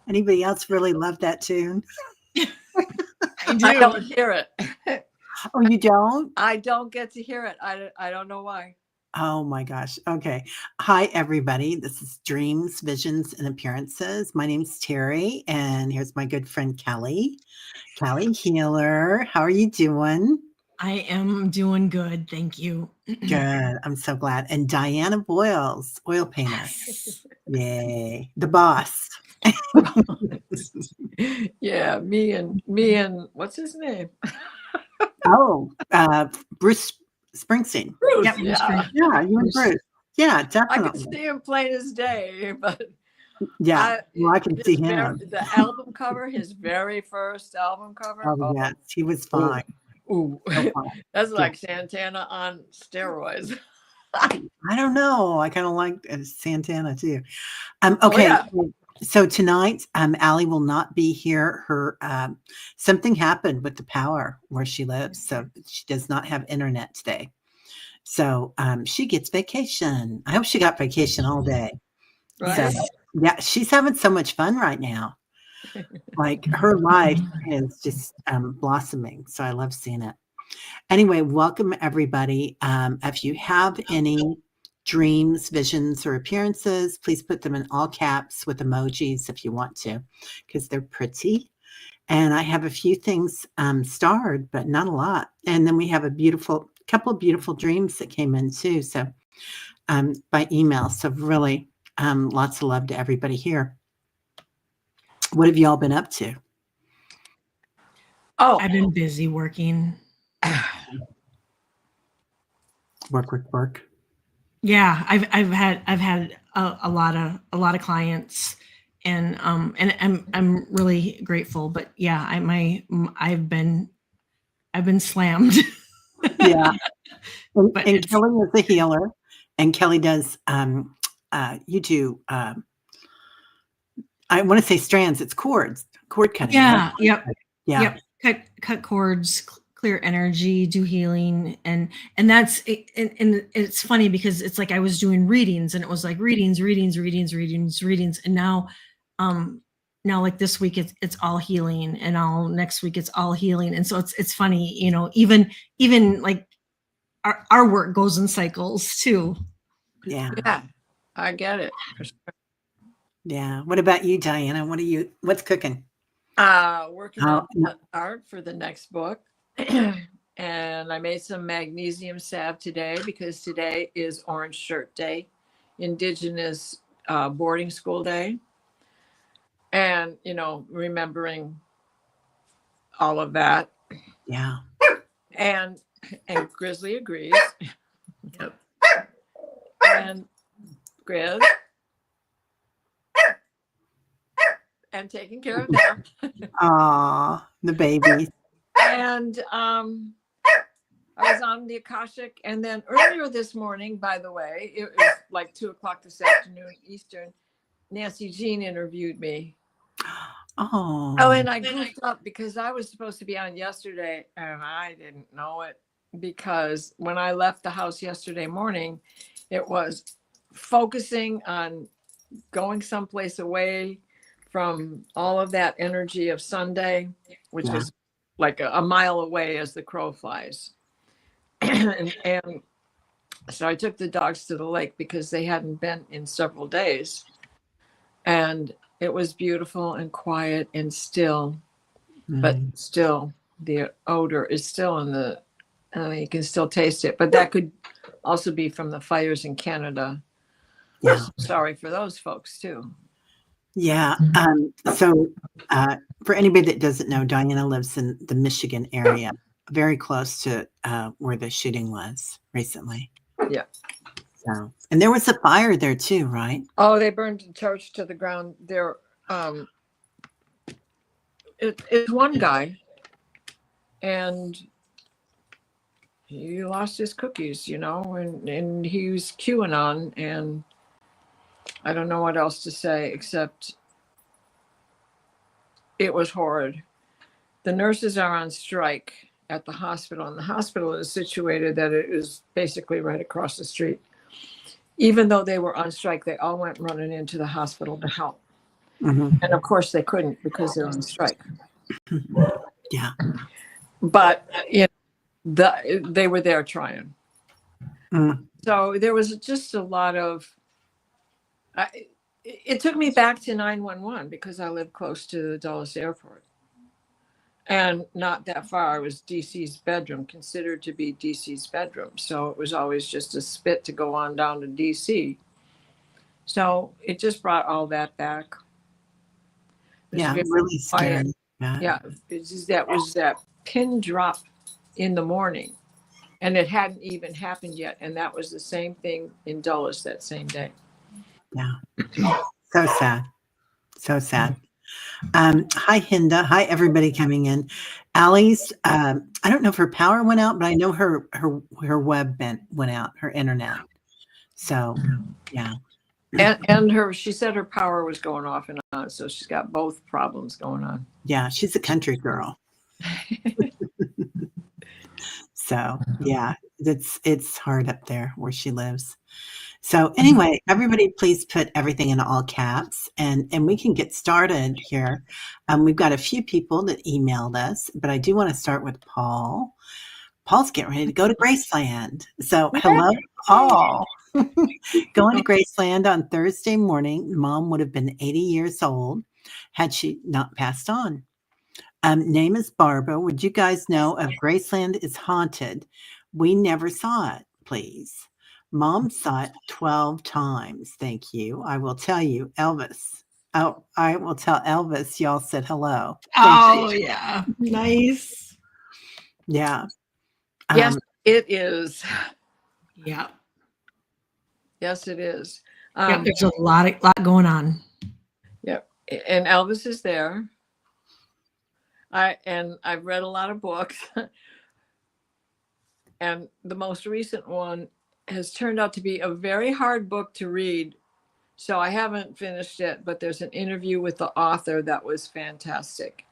Anybody else really love that tune? I I do. don't hear it. Oh, you don't? I don't get to hear it. I don't know why. Oh my gosh. Okay. Hi, everybody. This is Dreams, Visions, and Appearances. My name's Terry, and here's my good friend Kelly. Kelly Healer. How are you doing? I am doing good. Thank you. Good. I'm so glad. And Diana Boyles, oil painter. Yes. Yay. The boss. Yeah, me and what's his name? Oh, Bruce Springsteen. Bruce. Yep. Yeah, Yeah, you and Bruce. Yeah, I can definitely. see him plain as day, but Yeah. Well, I can see him. the album cover, his very first album cover. Oh, Oh, yes. He was ooh, fine. ooh. So fine. That's Yeah. like Santana on steroids. I don't know. I kind of like Santana too. Oh Okay. yeah. So tonight, Allie will not be here. Her something happened with the power where she lives, so she does not have internet today. So she gets vacation. I hope she got vacation all day. So Right. yeah, she's having so much fun right now. Like her life is just blossoming. So I love seeing it. Anyway, welcome everybody. If you have any dreams, visions, or appearances, please put them in all caps with emojis if you want to, because they're pretty. And I have a few things starred, but not a lot. And then we have a couple of beautiful dreams that came in too. So by email. So really lots of love to everybody here. What have y'all been up to? Oh, I've been busy working. Work. Yeah, I've had a lot of clients, and I'm really grateful. But yeah, I've been slammed. Yeah. And, But and it's Kelly is a healer, and Kelly does. You do. I want to say strands. It's cord cutting. yeah, Right? yep, Yeah. yep. Cut cords, clear energy, do healing, and that's it, and it's funny because it's like I was doing readings, and it was like readings, and um now like this week it's all healing, and all next week it's all healing, and so it's funny, even like our work goes in cycles too. Yeah. yeah. I get it. Yeah. What about you, Diana? What's cooking? Working Oh, on the art for the next book. And I made some magnesium salve today because today is Orange Shirt Day, Indigenous boarding school day. And, remembering all of that. yeah. And Grizzly agrees. Yep. And Grizz. And taking care of them. Aw, the babies. And I was on the Akashic, and then earlier this morning, by the way, it was like 2:00 this afternoon Eastern, Nancy Jean interviewed me. Oh. Oh, and I goofed up because I was supposed to be on yesterday, and I didn't know it because when I left the house yesterday morning, it was focusing on going someplace away from all of that energy of Sunday, which Yeah. was like a mile away as the crow flies. and so I took the dogs to the lake because they hadn't been in several days. And it was beautiful and quiet and still, but still the odor is still in the, you can still taste it. But that could also be from the fires in Canada. Yeah. Sorry for those folks too. Yeah. So for anybody that doesn't know, Diana lives in the Michigan area, very close to where the shooting was recently. Yeah. So, and there was a fire there too, right? Oh, they burned the church to the ground. There, it's one guy, and he lost his cookies, and he was QAnon, and I don't know what else to say except it was horrid. The nurses are on strike at the hospital, and the hospital is situated that it is basically right across the street. Even though they were on strike, they all went running into the hospital to help. Mhm. And of course they couldn't because they're on strike. Yeah. But they were there trying. Mm. So there was just a lot of, it took me back to 911 because I live close to the Dulles Airport. And not that far was DC's bedroom, considered to be DC's bedroom. So it was always just a spit to go on down to DC. So it just brought all that back. It was Yeah, very really quiet. scary. Yeah. Yeah, it's just, that was that pin drop in the morning. And it hadn't even happened yet. And that was the same thing in Dulles that same day. Yeah. So sad. So sad. Hi, Hinda. Hi, everybody coming in. Allie's, I don't know if her power went out, but I know her web went out, her internet. So, yeah. And she said her power was going off and on. So she's got both problems going on. Yeah, she's a country girl. So, yeah, it's hard up there where she lives. So anyway, everybody please put everything in all caps and we can get started here. We've got a few people that emailed us, but I do want to start with Paul. Paul's getting ready to go to Graceland. So hello, Paul. Going to Graceland on Thursday morning. Mom would have been 80 years old had she not passed on. Name is Barbara. Would you guys know if Graceland is haunted? We never saw it, please. Mom saw it 12 times. Thank you. I will tell you, Elvis. Oh, I will tell Elvis y'all said hello. Oh, yeah. Nice. Yeah. Yes, it is. Yeah. Yes, it is. Yep, there's a lot going on. Yep. And Elvis is there. I've read a lot of books. And the most recent one has turned out to be a very hard book to read. So I haven't finished it, but there's an interview with the author that was fantastic.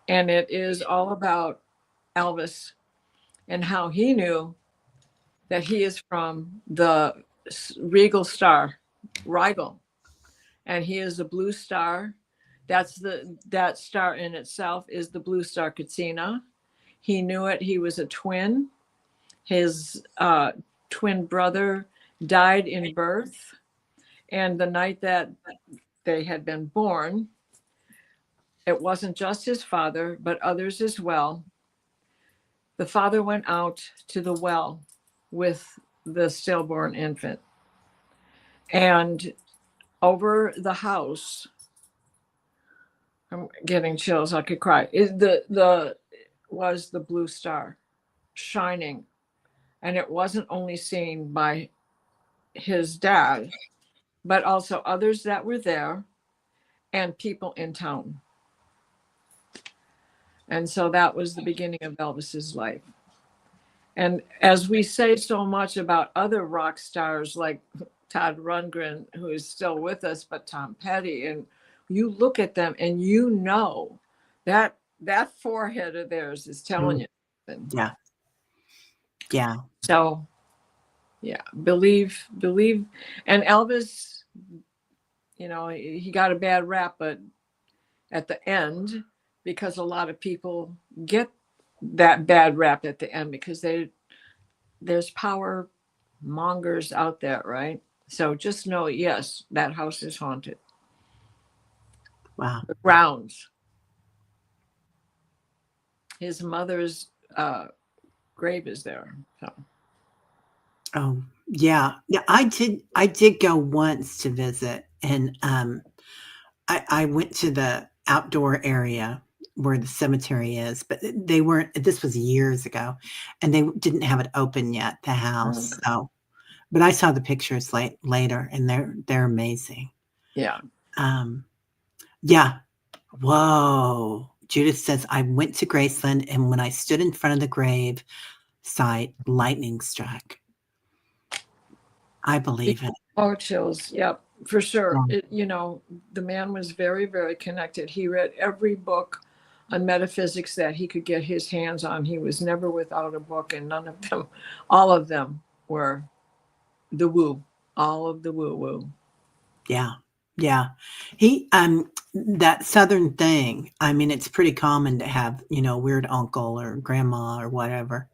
And it is all about Elvis and how he knew that he is from the Regal Star, Rigel. And he is a blue star. That star in itself is the blue star Katsina. He knew it. He was a twin. His twin brother died in birth. And the night that they had been born, it wasn't just his father, but others as well. The father went out to the well with the stillborn infant. And over the house, I'm getting chills, I could cry. Was the blue star shining. And it wasn't only seen by his dad, but also others that were there and people in town. And so that was the beginning of Elvis's life. And as we say so much about other rock stars like Todd Rundgren, who is still with us, but Tom Petty, and you look at them and you know that forehead of theirs is telling you something. Yeah. Yeah. So yeah, believe. And Elvis, he got a bad rap, but at the end, because a lot of people get that bad rap at the end because there's power mongers out there, right? So just know, yes, that house is haunted. Wow. The grounds. His mother's grave is there. So. Oh, yeah. Yeah, I did go once to visit, and I went to the outdoor area where the cemetery is, but this was years ago, and they didn't have it open yet, the house. So, but I saw the pictures later, and they're amazing. Yeah. Yeah. Whoa. Judith says, I went to Graceland, and when I stood in front of the grave site, lightning struck. I believe it. Oh, chills. Yep, for sure. Yeah. The man was very, very connected. He read every book on metaphysics that he could get his hands on. He was never without a book, and all of them were the woo, all of the woo. Yeah. Yeah. He, that Southern thing. I mean, it's pretty common to have, weird uncle or grandma or whatever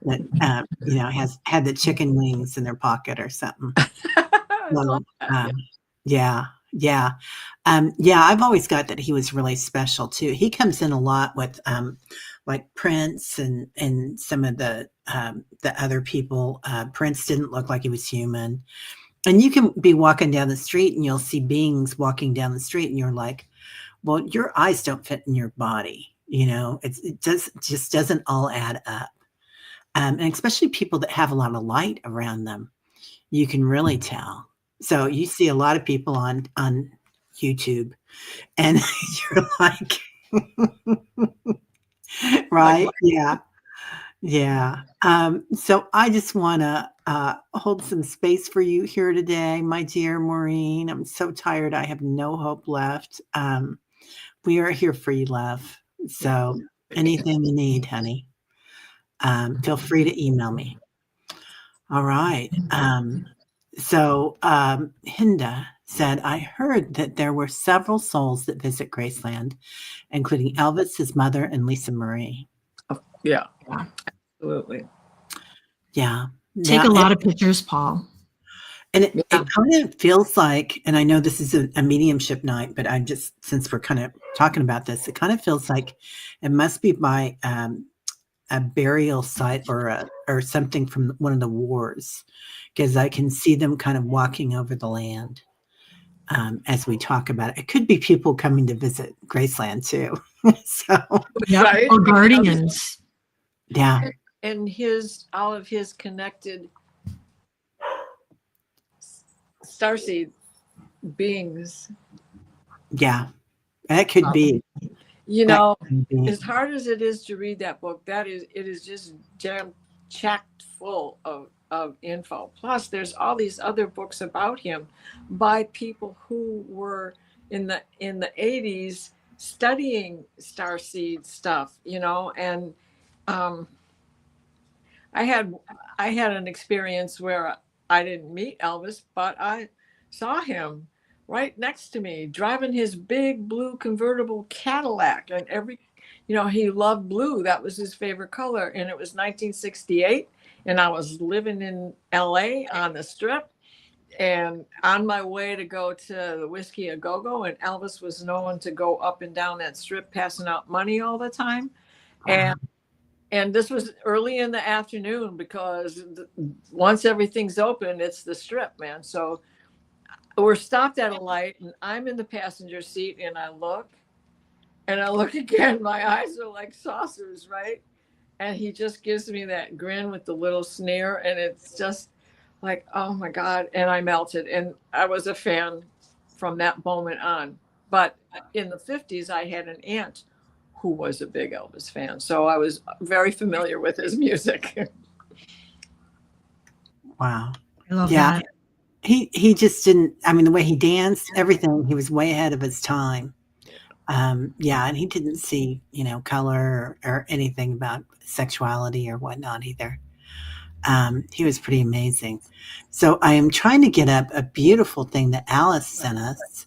that, has had the chicken wings in their pocket or something. I So, love that. Yeah. yeah, yeah. Yeah, I've always got that he was really special too. He comes in a lot with, like Prince and some of the other people. Prince didn't look like he was human. And you can be walking down the street and you'll see beings walking down the street and you're like, well, your eyes don't fit in your body. Just doesn't all add up. And especially people that have a lot of light around them, you can really tell. So you see a lot of people on YouTube and you're like, right? Yeah. Yeah. So I just want to hold some space for you here today, my dear Maureen. I'm so tired. I have no hope left. We are here for you, love. So anything you need, honey, feel free to email me. All right. Hinda said, I heard that there were several souls that visit Graceland, including Elvis, his mother, and Lisa Marie. Yeah, absolutely. Yeah. Take a lot of pictures, Paul. And it kind of feels like, and I know this is a mediumship night, but since we're kind of talking about this, it kind of feels like it must be by a burial site or something from one of the wars, because I can see them kind of walking over the land as we talk about it. It could be people coming to visit Graceland too. Right. Or guardians. Yeah. And all of his connected starseed beings. Yeah, that could be. As hard as it is to read that book, it is just jam-packed full of info. Plus, there's all these other books about him by people who were in the 80s studying starseed stuff, and I had an experience where I didn't meet Elvis, but I saw him right next to me driving his big blue convertible Cadillac, and he loved blue. That was his favorite color. And it was 1968, and I was living in LA on the Strip and on my way to go to the Whiskey A Go-Go, and Elvis was known to go up and down that Strip passing out money all the time. And this was early in the afternoon, because once everything's open, it's the Strip, man. So we're stopped at a light, and I'm in the passenger seat, and I look again. My eyes are like saucers, right? And he just gives me that grin with the little sneer, and it's just like, oh my God. And I melted, and I was a fan from that moment on. But in the 50s, I had an aunt who was a big Elvis fan. So I was very familiar with his music. Wow. I love that. He just didn't, the way he danced, everything, he was way ahead of his time. And he didn't see, color or anything about sexuality or whatnot either. He was pretty amazing. So I am trying to get up a beautiful thing that Alice sent us.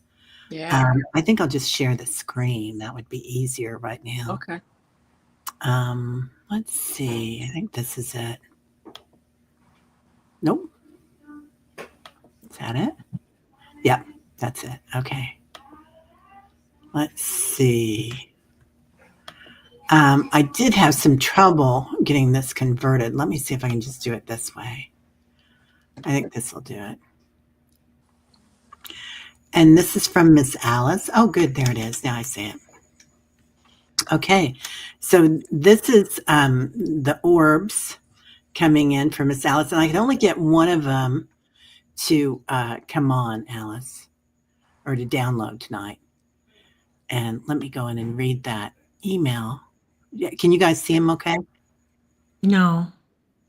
Yeah. I think I'll just share the screen. That would be easier right now. Okay. Let's see. I think this is it. Nope. Is that it? Yep, that's it. Okay. Let's see. I did have some trouble getting this converted. Let me see if I can just do it this way. I think this will do it. And this is from Miss Alice. Oh, good. There it is. Now I see it. Okay. So this is the orbs coming in from Miss Alice. And I can only get one of them to come on, Alice, or to download tonight. And let me go in and read that email. Yeah, can you guys see him okay? No.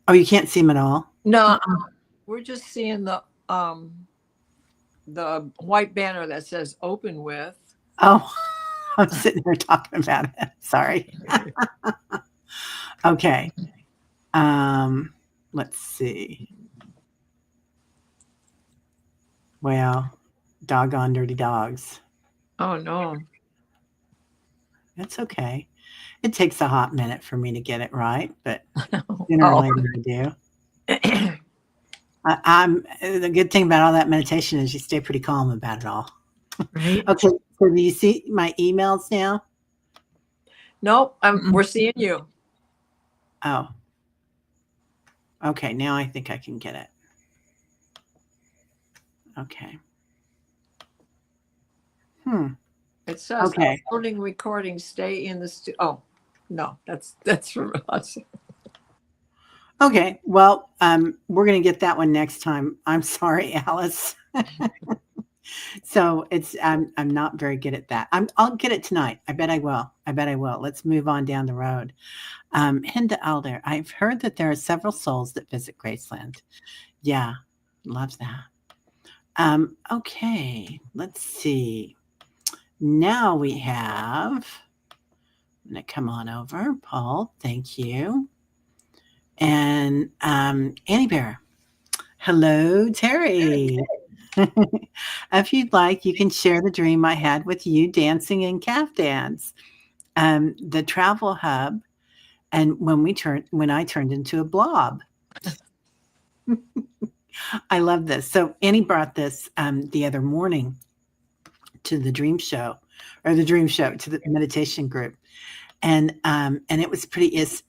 Oh, you can't see him at all? No. We're just seeing the white banner that says open with. Oh, I'm sitting here talking about it. Sorry. Okay. Let's see. Well, doggone dirty dogs. Oh no. It's okay. It takes a hot minute for me to get it right, but sooner or Oh. later I do. I'm the good thing about all that meditation is you stay pretty calm about it all. Right. Okay, so do you see my emails now? Nope. Mm-mm. We're seeing you. Oh. Okay, now I think I can get it. Okay. It says Okay. uploading recording. Stay in the Oh, no, that's from us. Okay. Well, we're gonna get that one next time. I'm sorry, Alice. So it's I'm not very good at that. I'll get it tonight. I bet I will. I bet I will. Let's move on down the road. Hinda Elder, I've heard that there are several souls that visit Graceland. Yeah, love that. Okay, let's see. Now we have, I'm going to come on over, Paul. Thank you. And Annie Bear. Hello, Terry. If you'd like, you can share the dream I had with you dancing in Caftans, the travel hub, and when I turned into a blob. I love this. So Annie brought this the other morning to the dream show, to the meditation group, and it was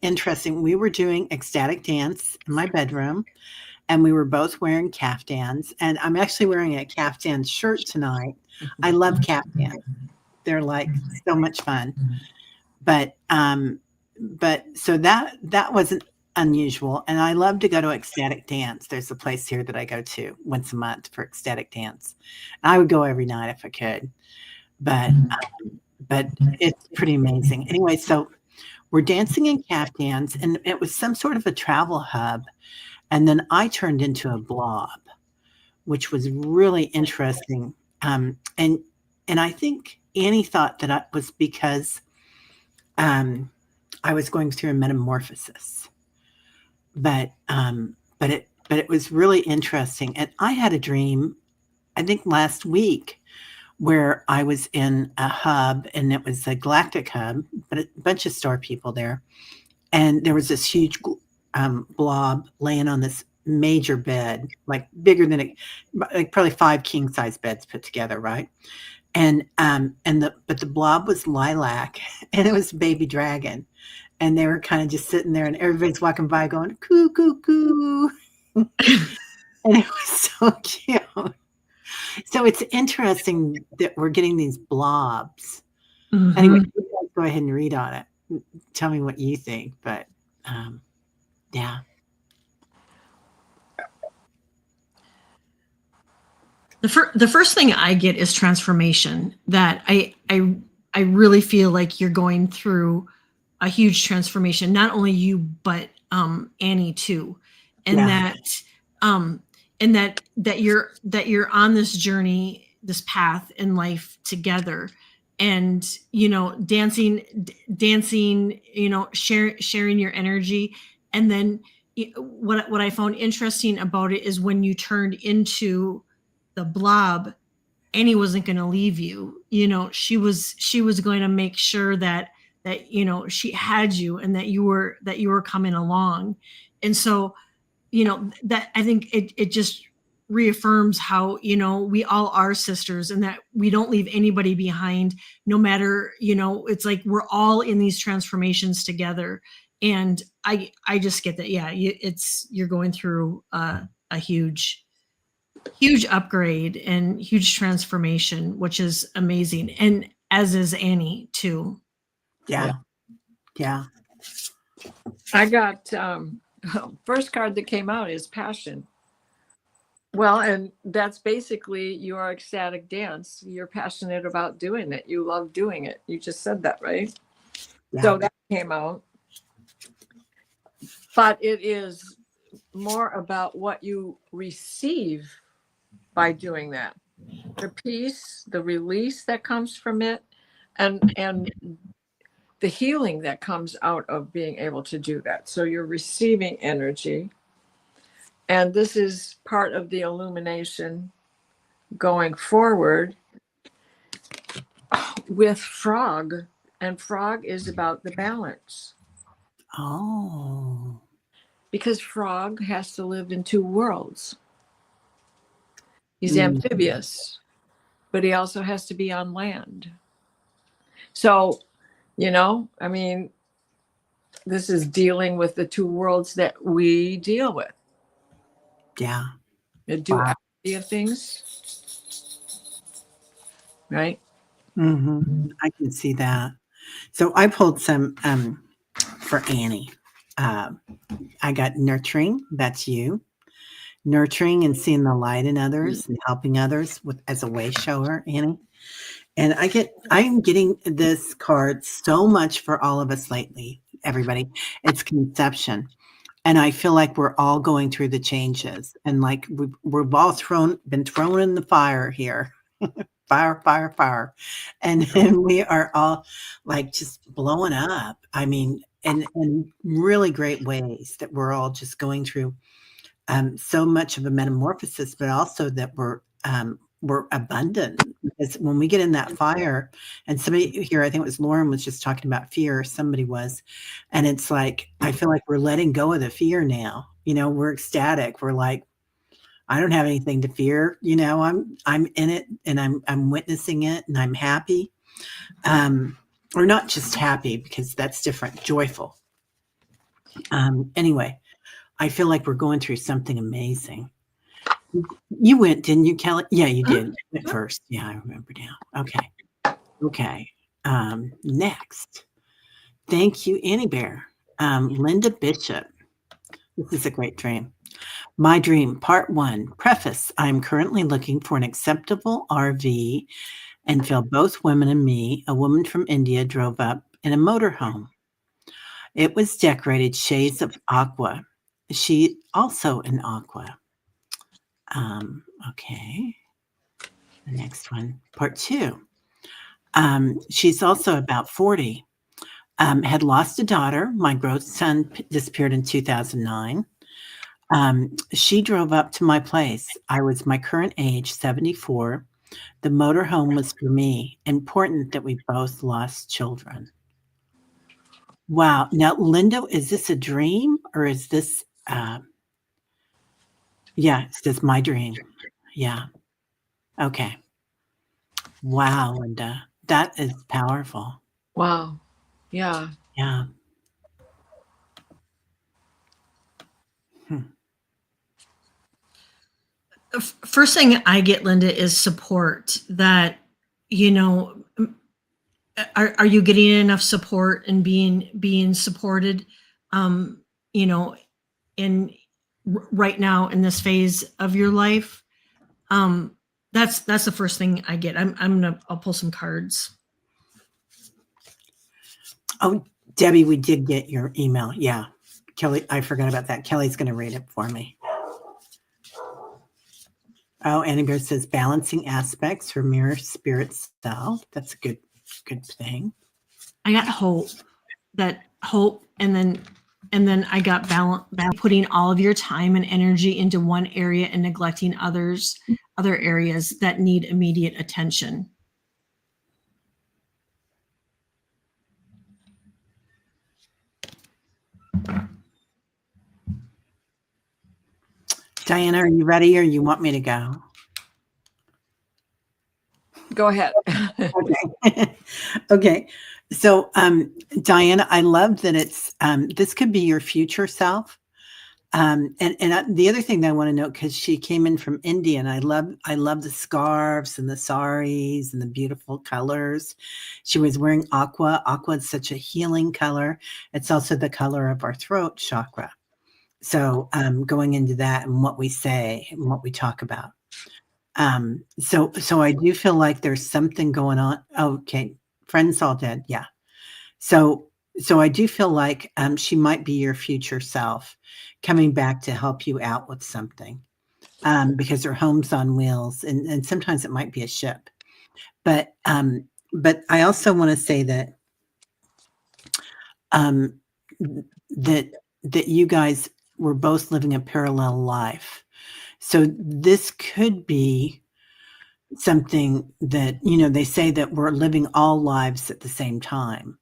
interesting. We were doing ecstatic dance in my bedroom, and we were both wearing caftans. And I'm actually wearing a caftan shirt tonight. I love caftans; they're like so much fun. But so that wasn't unusual, and I love to go to ecstatic dance. There's a place here that I go to once a month for ecstatic dance. I would go every night if I could, but it's pretty amazing. Anyway, so we're dancing in caftans, and it was some sort of a travel hub, and then I turned into a blob, which was really interesting. And I think Annie thought that it was because I was going through a metamorphosis, but it was really interesting. And I had a dream, I think last week, where I was in a hub, and it was a galactic hub, but a bunch of star people there, and there was this huge blob laying on this major bed, like bigger than like probably 5 king size beds put together, right? And but the blob was lilac, and it was baby dragon, and they were kind of just sitting there, and everybody's walking by going coo coo coo, and it was so cute. So it's interesting that we're getting these blobs. Mm-hmm. Anyway, you guys go ahead and read on it. Tell me what you think, but yeah. The first thing I get is transformation. That I really feel like you're going through a huge transformation. Not only you, but Annie too, and Yeah. that you're on this journey, this path in life together, and dancing, sharing your energy, and then what I found interesting about it is when you turned into the blob, Annie wasn't going to leave you. She was going to make sure that she had you, and that you were coming along. And so, that I think it just reaffirms how, we all are sisters, and that we don't leave anybody behind, no matter, it's like we're all in these transformations together. And I just get that. Yeah. You're going through a huge upgrade and huge transformation, which is amazing. And as is Annie too. Yeah. Yeah. I got first card that came out is passion. Well, and that's basically your ecstatic dance. You're passionate about doing it. You love doing it. You just said that, right? Yeah. So that came out. But it is more about what you receive by doing that. The peace, the release that comes from it, and the healing that comes out of being able to do that. So you're receiving energy. And this is part of the illumination going forward. with Frog, and Frog is about the balance. Oh. Because Frog has to live in two worlds. He's Mm. amphibious, but he also has to be on land. So, I mean, this is dealing with the two worlds that we deal with. Yeah. The duality of things. Right? Mm-hmm. I can see that. So I pulled some for Annie. I got nurturing. That's you. Nurturing and seeing the light in others and helping others with as a way shower, Annie. And I'm getting this card so much for all of us lately, everybody. It's conception. And I feel like we're all going through the changes. And like we've all been thrown in the fire here. Fire, fire, fire. And we are all like just blowing up. I mean, in really great ways that we're all just going through so much of a metamorphosis, but also that we're abundant. Because when we get in that fire, and somebody here, I think it was Lauren, was just talking about fear. Somebody was, and it's like I feel like we're letting go of the fear now. We're ecstatic. We're like, I don't have anything to fear. I'm in it, and I'm witnessing it, and I'm happy, or not just happy because that's different. Joyful. Anyway. I feel like we're going through something amazing. You went, didn't you, Kelly? Yeah, you did at first. Yeah, I remember now. Okay. Next. Thank you, Annie Bear. Linda Bishop. This is a great dream. My dream, part 1. Preface. I'm currently looking for an acceptable RV and feel both women and me, a woman from India, drove up in a motorhome. It was decorated shades of aqua. She also an aqua. Okay. The next one, part 2. She's also about 40. Had lost a daughter. My growth son disappeared in 2009. She drove up to my place. I was my current age, 74. The motorhome was for me. Important that we both lost children. Wow. Now, Linda, is this a dream or is this yeah, it says my dream. Yeah. Okay. Wow, Linda. That is powerful. Wow. Yeah. Yeah. First thing I get, Linda, is support. That, are you getting enough support and being supported, in right now in this phase of your life? That's the first thing I get. I'll pull some cards. Oh, Debbie, we did get your email. Yeah. Kelly, I forgot about that. Kelly's going to read it for me. Oh, Annie Bear says balancing aspects for mirror spirit self. That's a good thing. I got hope, and then I got balance, putting all of your time and energy into one area and neglecting other areas that need immediate attention. Diana, are you ready or you want me to go? Go ahead. Okay. Okay. So, Diana, I love that it's, this could be your future self. And the other thing that I want to note, because she came in from India, and I love the scarves and the saris and the beautiful colors. She was wearing aqua. Aqua is such a healing color. It's also the color of our throat chakra. So going into that and what we say and what we talk about. So I do feel like there's something going on. Okay. Friends all dead. Yeah. So I do feel like she might be your future self coming back to help you out with something because her home's on wheels and sometimes it might be a ship. But I also want to say that that you guys were both living a parallel life. So this could be something that, they say that we're living all lives at the same time.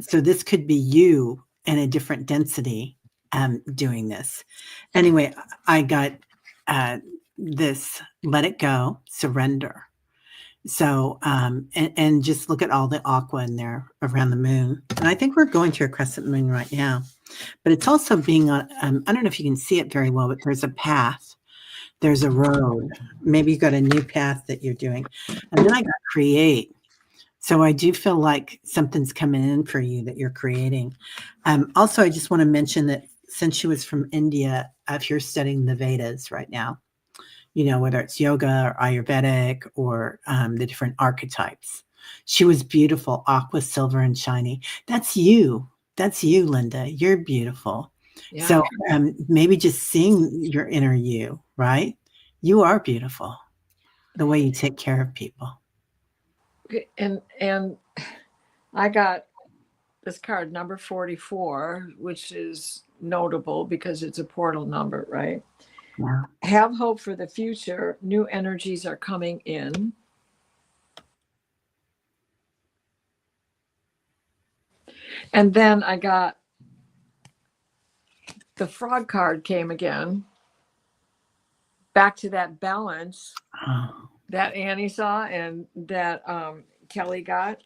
So this could be you in a different density doing this. Anyway, I got this let it go, surrender. So, and just look at all the aqua in there around the moon. And I think we're going through a crescent moon right now. But it's also being on, I don't know if you can see it very well, but there's a path. There's a road. Maybe you got a new path that you're doing. And then I got create. So I do feel like something's coming in for you that you're creating. Also, I just want to mention that since she was from India, if you're studying the Vedas right now, whether it's yoga or Ayurvedic or the different archetypes, she was beautiful, aqua, silver, and shiny. That's you. That's you, Linda. You're beautiful. Yeah. So maybe just seeing your inner you, right? You are beautiful. The way you take care of people. And I got this card, number 44, which is notable because it's a portal number, right? Yeah. Have hope for the future. New energies are coming in. And then I got the frog card came again. Back to that balance that Annie saw and that Kelly got.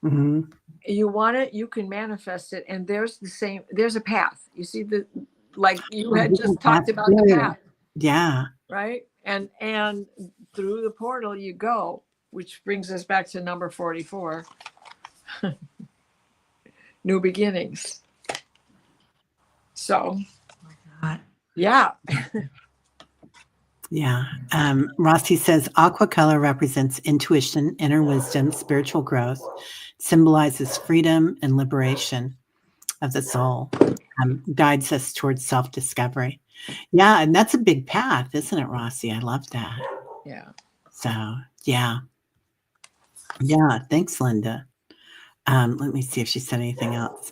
Mm-hmm. You want it, you can manifest it. And there's a path. You see like you had just talked about the path. Yeah. Right. And through the portal you go, which brings us back to number 44. New beginnings. So, yeah. Yeah. Rossi says aqua color represents intuition, inner wisdom, spiritual growth, symbolizes freedom and liberation of the soul, guides us towards self-discovery. Yeah. And that's a big path, isn't it, Rossi? I love that. Yeah. So, yeah. Yeah. Thanks, Linda. Let me see if she said anything else.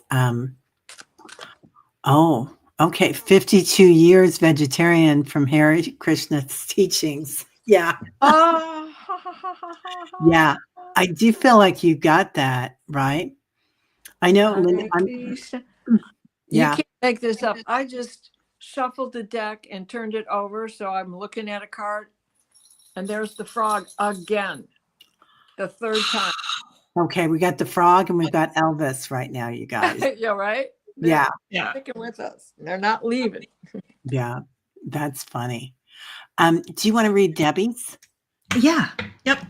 Oh, okay. 52 years vegetarian from Hare Krishna's teachings. Yeah. Oh. Yeah. I do feel like you got that, right? I know, Linda. You Yeah. can't make this up. I just shuffled the deck and turned it over. So I'm looking at a card and there's the frog again. The third time. Okay. We got the frog and we've got Elvis right now, you guys. Yeah, right? Yeah. They're sticking with us. They're not leaving. Yeah. That's funny. Do you want to read Debbie's? Yeah. Yep.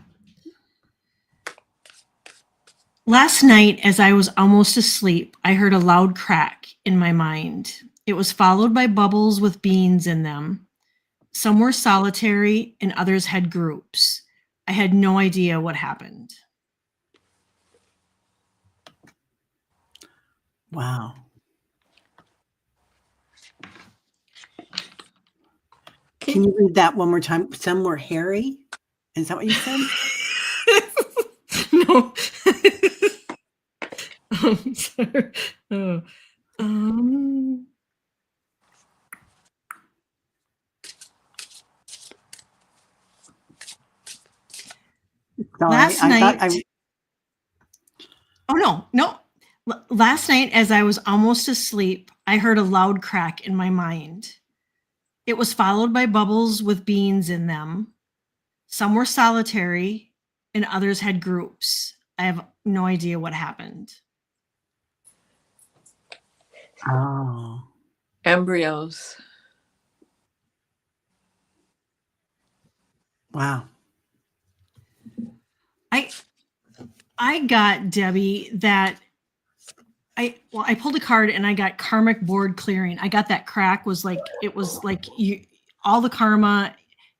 Last night, as I was almost asleep, I heard a loud crack in my mind. It was followed by bubbles with beans in them. Some were solitary and others had groups. I had no idea what happened. Wow. Can you read that one more time? Some were hairy? Is that what you said? No. Sorry. Oh. Sorry, Last night. Oh, no. Last night, as I was almost asleep, I heard a loud crack in my mind. It was followed by bubbles with beans in them. Some were solitary and others had groups. I have no idea what happened. Oh. Embryos. Wow. I got, Debbie, that I pulled a card and I got karmic board clearing. I got that crack was like you all the karma,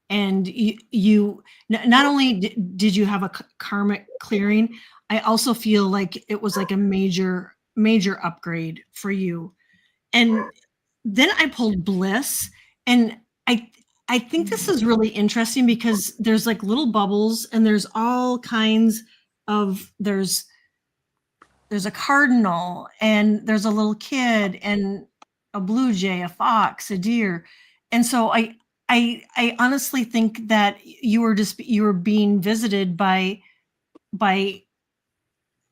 and you not only did you have a karmic clearing, I also feel like it was like a major upgrade for you. And then I pulled bliss, and I think this is really interesting because there's like little bubbles and there's all kinds of there's a cardinal and there's a little kid and a blue jay, a fox, a deer. And so I honestly think that you were being visited by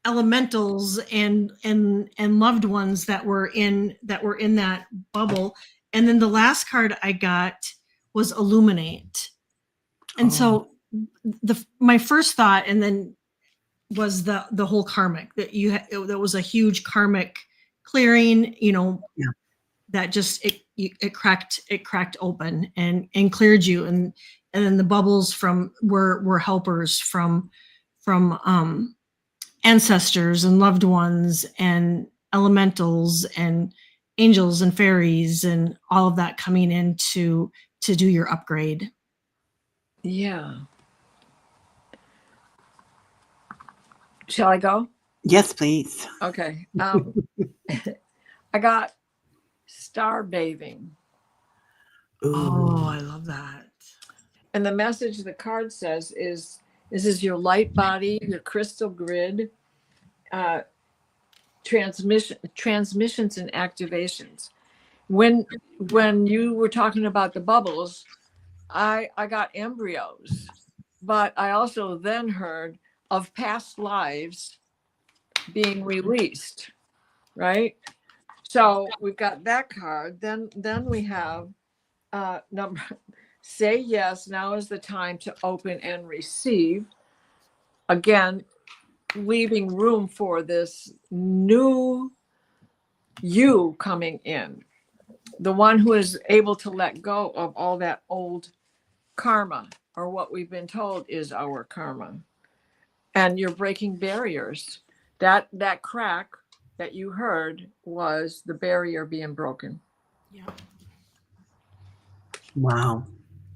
elementals and loved ones that were in that bubble. And then the last card I got was illuminate. And so my first thought, and then was the whole karmic that that was a huge karmic clearing, Yeah. that just it cracked open and cleared you, and then the bubbles from were helpers from ancestors and loved ones and elementals and angels and fairies and all of that coming in to do your upgrade. Yeah. Shall I go? Yes, please. Okay. I got star bathing. Oh, I love that. And the message the card says is this is your light body, your crystal grid, transmissions and activations. When you were talking about the bubbles, I got embryos, but I also then heard of past lives being released, right? So we've got that card. Then we have number, say yes, now is the time to open and receive. Again, leaving room for this new you coming in. The one who is able to let go of all that old karma, or what we've been told is our karma. And you're breaking barriers. That crack that you heard was the barrier being broken. Yeah. Wow.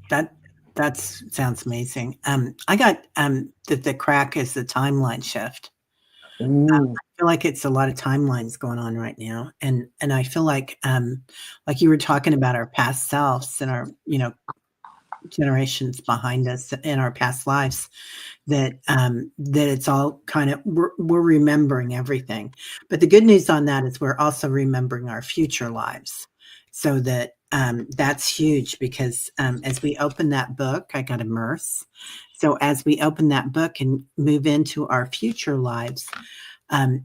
That sounds amazing. I got that the crack is the timeline shift. I feel like it's a lot of timelines going on right now. And I feel like you were talking about our past selves and our, generations behind us in our past lives, that it's all kind of, we're remembering everything. But the good news on that is we're also remembering our future lives. So that's huge, because as we open that book, I got immerse. So as we open that book and move into our future lives,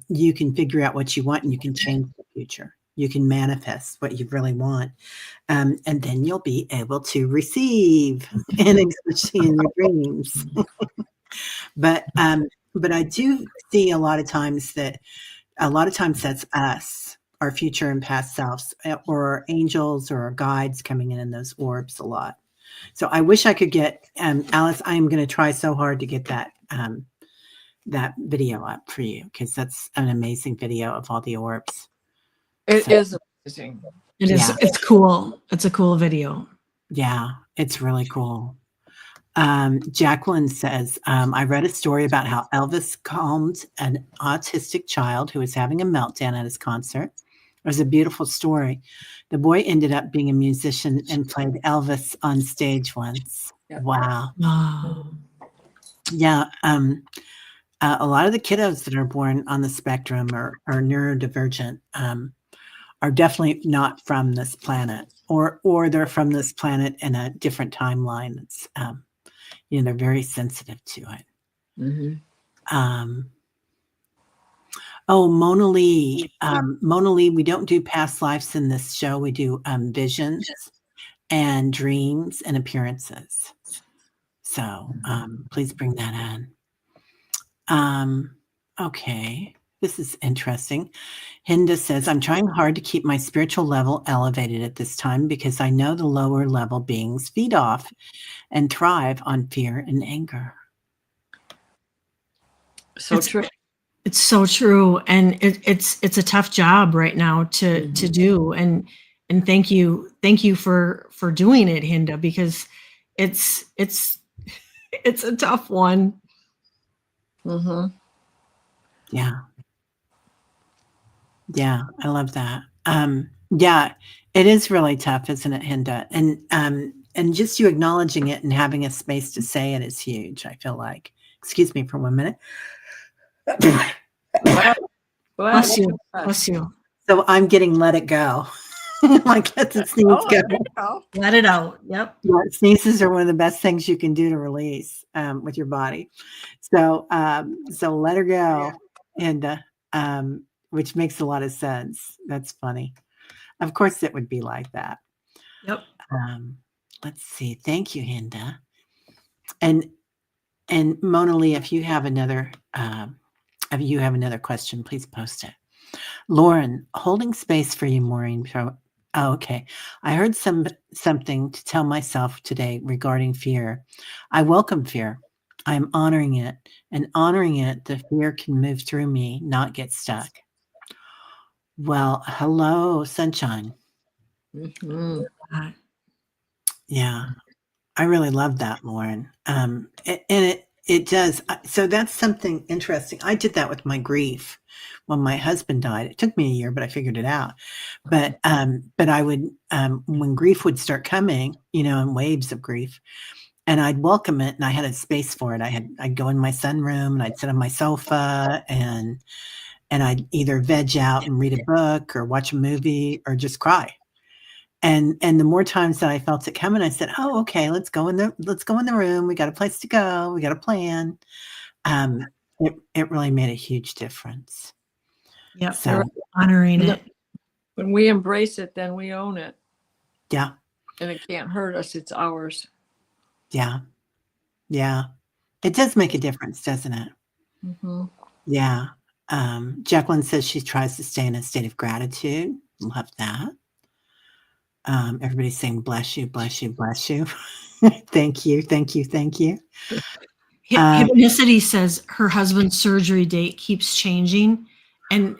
you can figure out what you want, and you can change the future. You can manifest what you really want. And then you'll be able to receive, and especially in your dreams. But I do see a lot of times that's us, our future and past selves, or our angels or our guides coming in those orbs a lot. So I wish I could get, Alice, I am going to try so hard to get that video up for you, because that's an amazing video of all the orbs. It is amazing. It is. Yeah. It's cool. It's a cool video. Yeah, it's really cool. Jacqueline says, I read a story about how Elvis calmed an autistic child who was having a meltdown at his concert. It was a beautiful story. The boy ended up being a musician and played Elvis on stage once. Yeah. Wow. Wow. Yeah. A lot of the kiddos that are born on the spectrum are neurodivergent, are definitely not from this planet, or they're from this planet in a different timeline. It's, they're very sensitive to it. Mm-hmm. Mona Lee. Mona Lee, we don't do past lives in this show. We do visions and dreams and appearances. So please bring that in. Okay. This is interesting. Hinda says, I'm trying hard to keep my spiritual level elevated at this time, because I know the lower level beings feed off and thrive on fear and anger. So true. It's so true. And it's a tough job right now to do. And thank you for doing it, Hinda, because it's a tough one. Mm-hmm. Yeah, I love that. Yeah, it is really tough, isn't it, Hinda? And just you acknowledging it and having a space to say it is huge, I feel like. Excuse me for 1 minute. Bless you. Bless you. So I'm getting let it go. Like, let the sneeze Oh, go. there you go. Let it out. Yep. Yeah, sneezes are one of the best things you can do to release with your body. So, so let her go, and which makes a lot of sense. That's funny. Of course, it would be like that. Yep. Let's see. Thank you, Hinda. And Mona Lee, if you have another question, please post it. Lauren, holding space for you, Maureen. Oh, okay. I heard something to tell myself today regarding fear. I welcome fear. I am honoring it, and honoring it, the fear can move through me, not get stuck. Well, hello, sunshine. Mhm. Yeah, I really love that, Lauren. And it does. So that's something interesting. I did that with my grief when my husband died. It took me a year, but I figured it out. But I would when grief would start coming, in waves of grief, and I'd welcome it, and I had a space for it. I'd go in my sunroom, and I'd sit on my sofa, and I'd either veg out and read a book or watch a movie or just cry. And the more times that I felt it coming, I said, "Oh, okay, let's go in the room. We got a place to go. We got a plan." It really made a huge difference. Yep. So Honoring it. When we embrace it, then we own it. yeah, And it can't hurt us. It's ours. yeah, yeah. It does make a difference, doesn't it? Mm-hmm. Yeah. Jacqueline says she tries to stay in a state of gratitude. Love that. Everybody's saying, bless you, bless you, bless you. Thank you, thank you, thank you. Hypnicity says her husband's surgery date keeps changing, and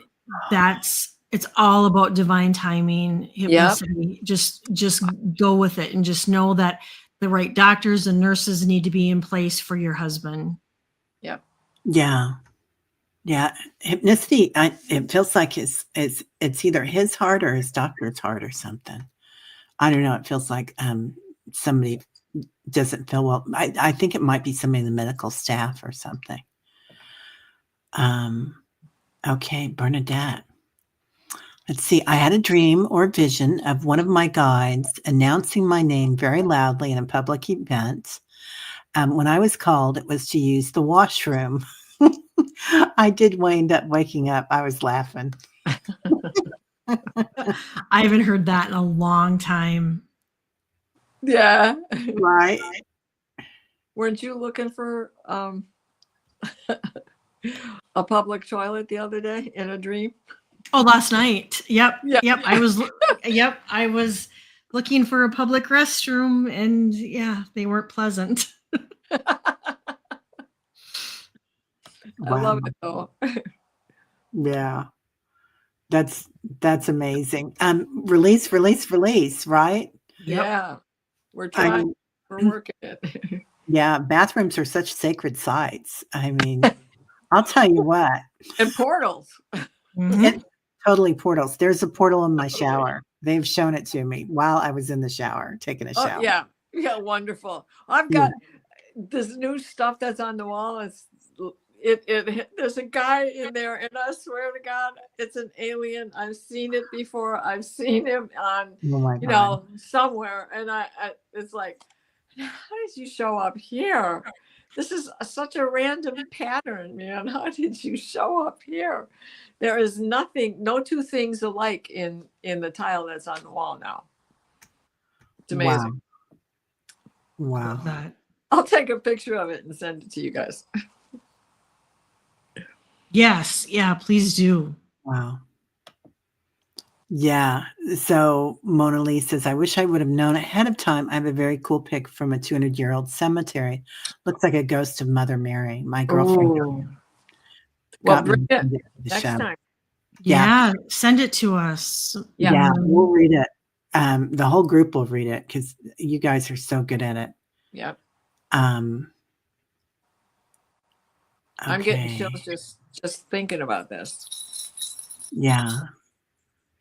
it's all about divine timing. Hypnicity, just go with it, and just know that the right doctors and nurses need to be in place for your husband. Yep. Yeah. Yeah. Hypnicity, it feels like it's either his heart or his doctor's heart or something. I don't know. It feels like somebody doesn't feel well. I think it might be somebody in the medical staff or something. Okay, Bernadette. Let's see. I had a dream or vision of one of my guides announcing my name very loudly in a public event. When I was called, it was to use the washroom. I did wind up waking up. I was laughing. I haven't heard that in a long time. Yeah. Right. Weren't you looking for a public toilet the other day in a dream? Oh, last night. Yep. Yeah. Yep. I was looking for a public restroom, and yeah, they weren't pleasant. I love it though. Yeah. That's amazing. Release, right? Yeah. We're trying. We're working it. Yeah, bathrooms are such sacred sites. I mean, I'll tell you what. And portals. Mm-hmm. Totally portals. There's a portal in my shower. They've shown it to me while I was in the shower, taking a shower. Oh, yeah. Yeah, wonderful. I've got this new stuff that's on the wall. There's a guy in there, and I swear to God, it's an alien. I've seen it before. I've seen him on, somewhere, and I it's like, how did you show up here? This is such a random pattern, man. How did you show up here? There is no two things alike in the tile that's on the wall now. It's amazing. Wow. Love that. I'll take a picture of it and send it to you guys. Yes. Yeah, please do. Wow. Yeah. So Mona Lee says, I wish I would have known ahead of time. I have a very cool pic from a 200-year-old cemetery. Looks like a ghost of Mother Mary. My girlfriend. Well, bring it next time. Yeah. Send it to us. Yeah, we'll read it. The whole group will read it because you guys are so good at it. Yeah. Okay. I'm getting chills just thinking about this. Yeah.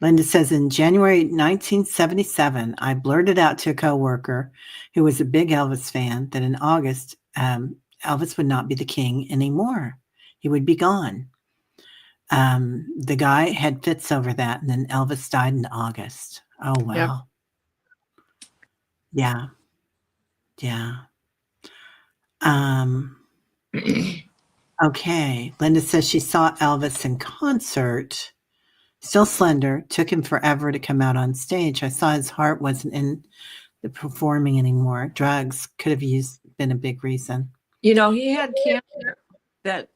Linda says, in January 1977, I blurted out to a coworker who was a big Elvis fan that in August, Elvis would not be the king anymore. He would be gone. The guy had fits over that, and then Elvis died in August. Oh, Yep. wow. Yeah. Yeah. Um, okay. Linda says she saw Elvis in concert, still slender, took him forever to come out on stage. I saw his heart wasn't in the performing anymore. Drugs could have been a big reason. You know, he had cancer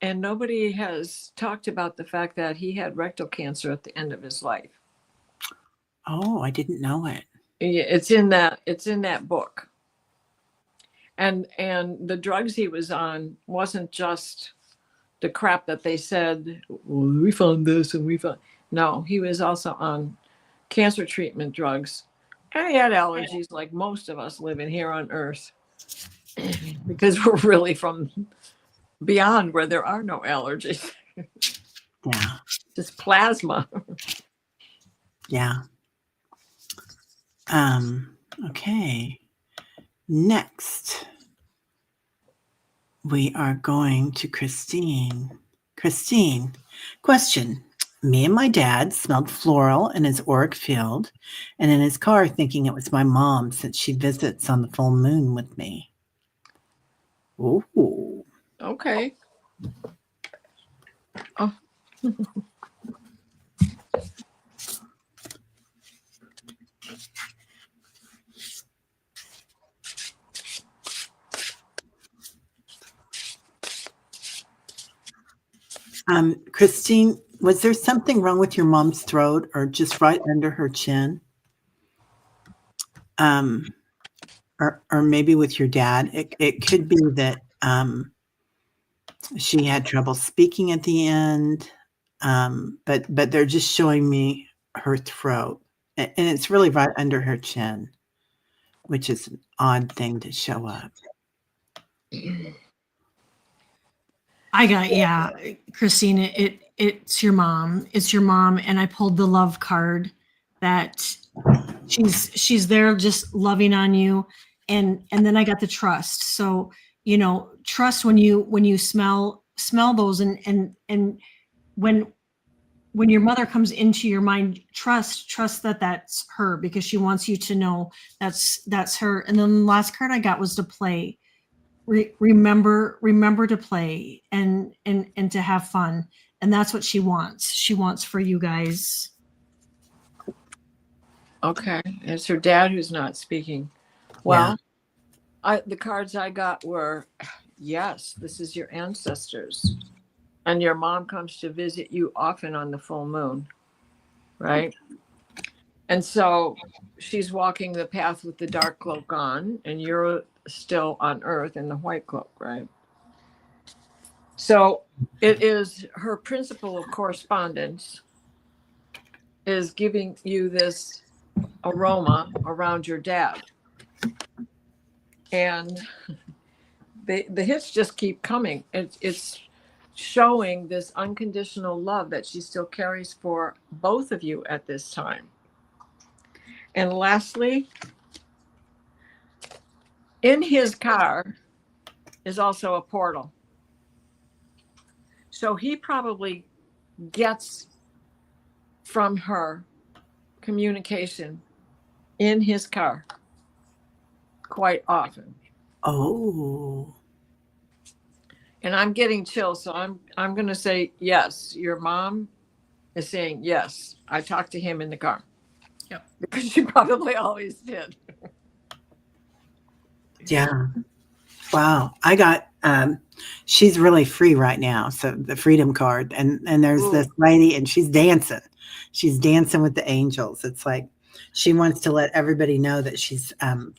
and nobody has talked about the fact that he had rectal cancer at the end of his life. Oh, I didn't know it. It's in that book. And the drugs he was on wasn't just the crap that they said, well, we found this and we found. No, he was also on cancer treatment drugs. And he had allergies like most of us living here on Earth because we're really from beyond where there are no allergies. Yeah. Just plasma. Yeah. Okay. Next, we are going to Christine. Christine, question. Me and my dad smelled floral in his auric field and in his car thinking it was my mom since she visits on the full moon with me. Ooh. Okay. Oh. Christine, was there something wrong with your mom's throat or just right under her chin? Or maybe with your dad. It could be that she had trouble speaking at the end, but they're just showing me her throat, and it's really right under her chin, which is an odd thing to show up. Yeah, Christine, it's your mom. It's your mom, and I pulled the love card that she's there just loving on you, and then I got the trust. So, trust when you smell those, and when your mother comes into your mind, trust that that's her, because she wants you to know that's her. And then the last card I got was to play. Remember to play and to have fun, and that's what she wants for you guys. Okay. It's her dad who's not speaking. Well, the cards I got were, yes, this is your ancestors, and your mom comes to visit you often on the full moon, right? And so she's walking the path with the dark cloak on, and you're still on Earth in the white cloak, right? So it is her principle of correspondence is giving you this aroma around your dad. And the hits just keep coming. It's showing this unconditional love that she still carries for both of you at this time. And lastly, in his car is also a portal. So he probably gets from her communication in his car quite often. Oh. And I'm getting chills, so I'm going to say yes. Your mom is saying yes. I talked to him in the car. Yep. Because she probably always did. Yeah. Wow. I got she's really free right now. So the freedom card, and there's this lady, and she's dancing. She's dancing with the angels. It's like she wants to let everybody know that she's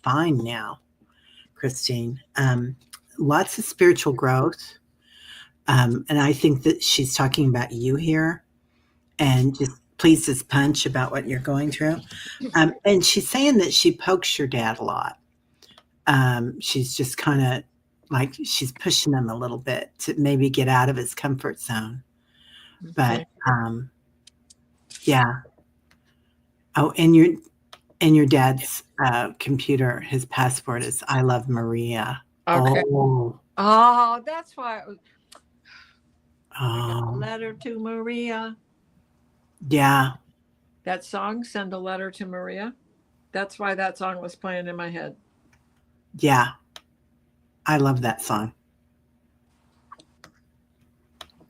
fine now, Christine. Lots of spiritual growth. And I think that she's talking about you here, and just pleased as punch about what you're going through. And she's saying that she pokes your dad a lot. She's just kind of like she's pushing him a little bit to maybe get out of his comfort zone. But yeah. Oh, and your dad's computer, his passport is "I love Maria." Okay. Oh, that's why it was. Oh. Letter to Maria. Yeah. That song, Send a Letter to Maria. That's why that song was playing in my head. Yeah. I love that song.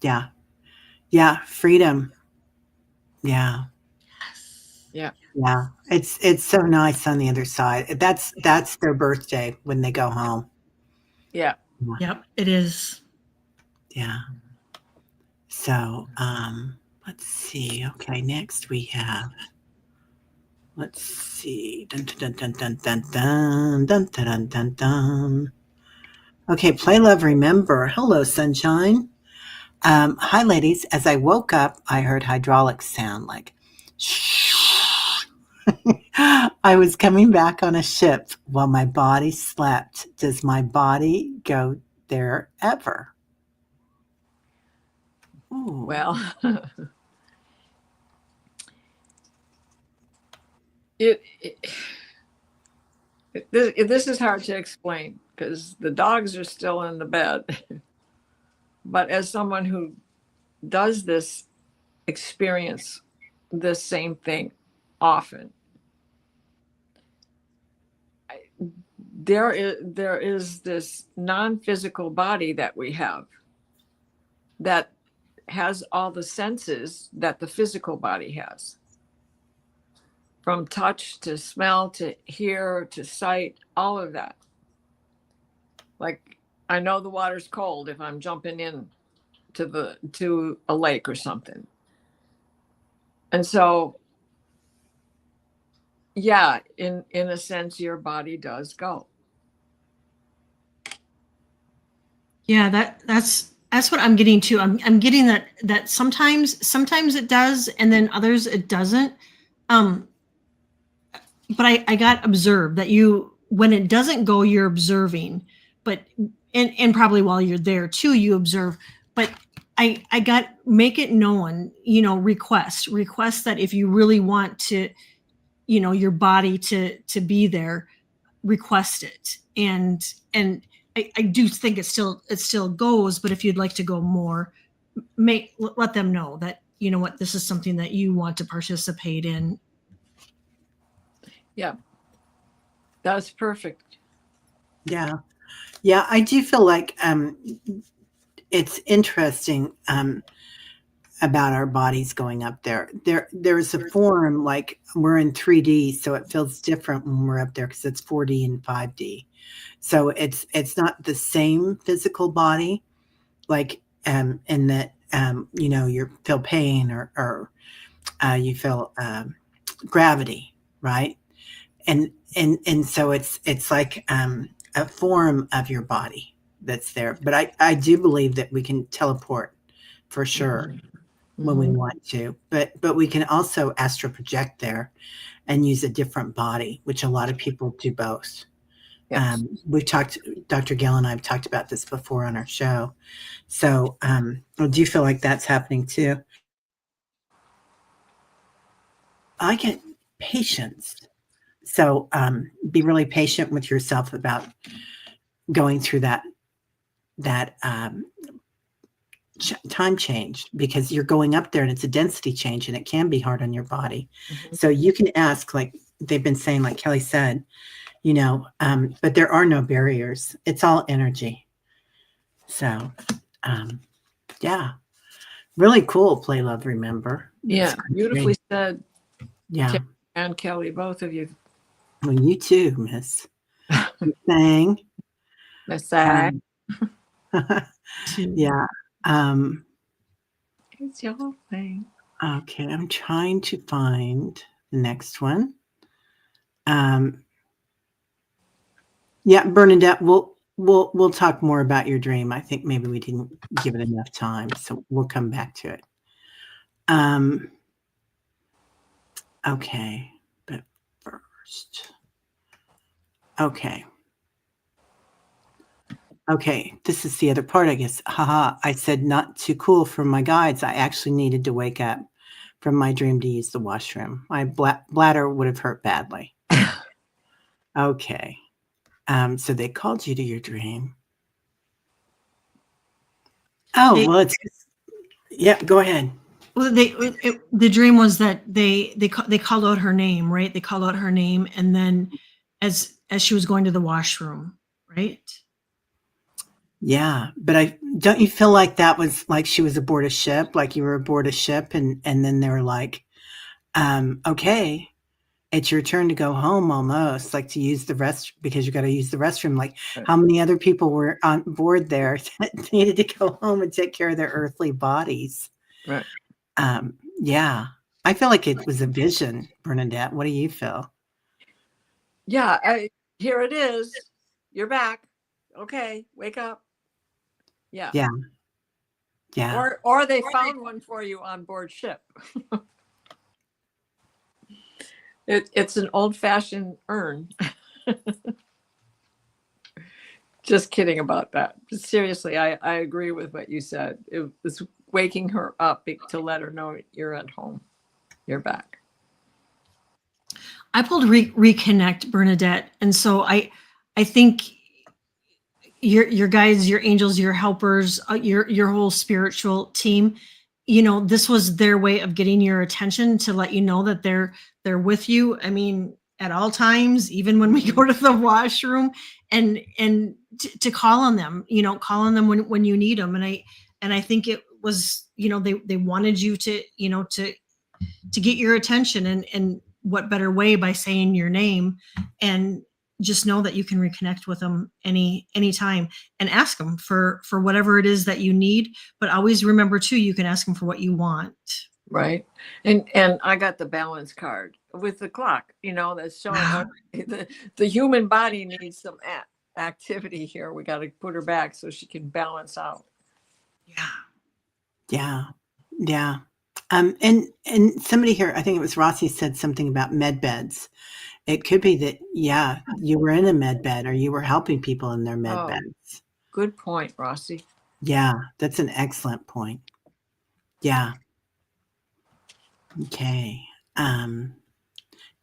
Yeah. Yeah. Freedom. Yeah. Yeah. Yeah. It's so nice on the other side. That's their birthday when they go home. Yeah. Yep, it is. Yeah. So let's see. Okay, next we have, let's see. Dun, dun, dun, dun, dun, dun, dun, dun, dun, dun, dun. Okay, Play Love Remember. Hello, sunshine. Hi, ladies. As I woke up, I heard hydraulics sound like I was coming back on a ship while my body slept. Does my body go there ever? Ooh. Well, it this is hard to explain because the dogs are still in the bed. But as someone who does this experience the same thing often, there is this non-physical body that we have that has all the senses that the physical body has, from touch to smell to hear to sight, all of that. Like, I know the water's cold if I'm jumping in to a lake or something. And so, yeah, in a sense, your body does go. Yeah, that's what I'm getting to. I'm getting that sometimes it does, and then others it doesn't. But I got observed that you, when it doesn't go, you're observing, but and probably while you're there too, you observe. But I got, make it known, request that if you really want to, your body to be there, request it. And I do think it still goes, but if you'd like to go more, let them know that, what, this is something that you want to participate in. Yeah, that's perfect. Yeah. Yeah, I do feel like it's interesting about our bodies going up there. There's a form, like we're in 3D, so it feels different when we're up there because it's 4D and 5D. So it's not the same physical body, like in that you feel pain or you feel gravity, right? And so it's like a form of your body that's there. But I do believe that we can teleport for sure when we want to. But we can also astral project there and use a different body, which a lot of people do both. Yes. We've talked, Dr. Gill and I have talked about this before on our show. So do you feel like that's happening too? I get patience. So be really patient with yourself about going through that time change, because you're going up there and it's a density change and it can be hard on your body. So you can ask, like they've been saying, like Kelly said, but there are no barriers. It's all energy. So yeah, really cool. Play, love, remember. Yeah, beautifully said. Yeah. Tim and Kelly, both of you. Well, you too, Miss. Thing. Yeah. It's your thing. Okay, I'm trying to find the next one. Yeah, Bernadette, we'll talk more about your dream. I think maybe we didn't give it enough time, so we'll come back to it. Okay, but first, okay, this is the other part, I guess. Haha, I said not too cool for my guides. I actually needed to wake up from my dream to use the washroom. My bladder would have hurt badly. Okay. So they called you to your dream. Oh, well, yeah, go ahead. Well, the dream was that they called out her name, right? They called out her name, and then as she was going to the washroom, right? Yeah, but I don't you feel like that was like she was aboard a ship, like you were aboard a ship and then they were like, okay, it's your turn to go home almost, like to use the rest because you got to use the restroom. Like Right. how many other people were on board there that needed to go home and take care of their earthly bodies? Right. Yeah, I feel like it was a vision, Bernadette. What do you feel? Yeah, here it is. You're back. Okay, wake up. Yeah. Yeah, yeah, Or they found one for you on board ship. It's an old-fashioned urn. Just kidding about that. But seriously, I agree with what you said. It was waking her up to let her know you're at home. You're back. I pulled reconnect, Bernadette, and so I think your guides, your angels, your helpers, your whole spiritual team, you know, this was their way of getting your attention to let you know that they're with you. I mean, at all times, even when we go to the washroom, and to call on them, you know, call on them when you need them. And I think it was, you know, they wanted you to, you know, to get your attention, and what better way by saying your name, and just know that you can reconnect with them anytime, and ask them for whatever it is that you need. But always remember too, you can ask them for what you want. Right. And I got the balance card with the clock, you know, that's showing the human body needs some activity here. We got to put her back so she can balance out. Yeah. yeah, yeah. And somebody here, I think it was Rossi, said something about med beds. It could be that, yeah, you were in a med bed or you were helping people in their med Oh. beds. Good point, Rossi. Yeah, that's an excellent point. Yeah. Okay.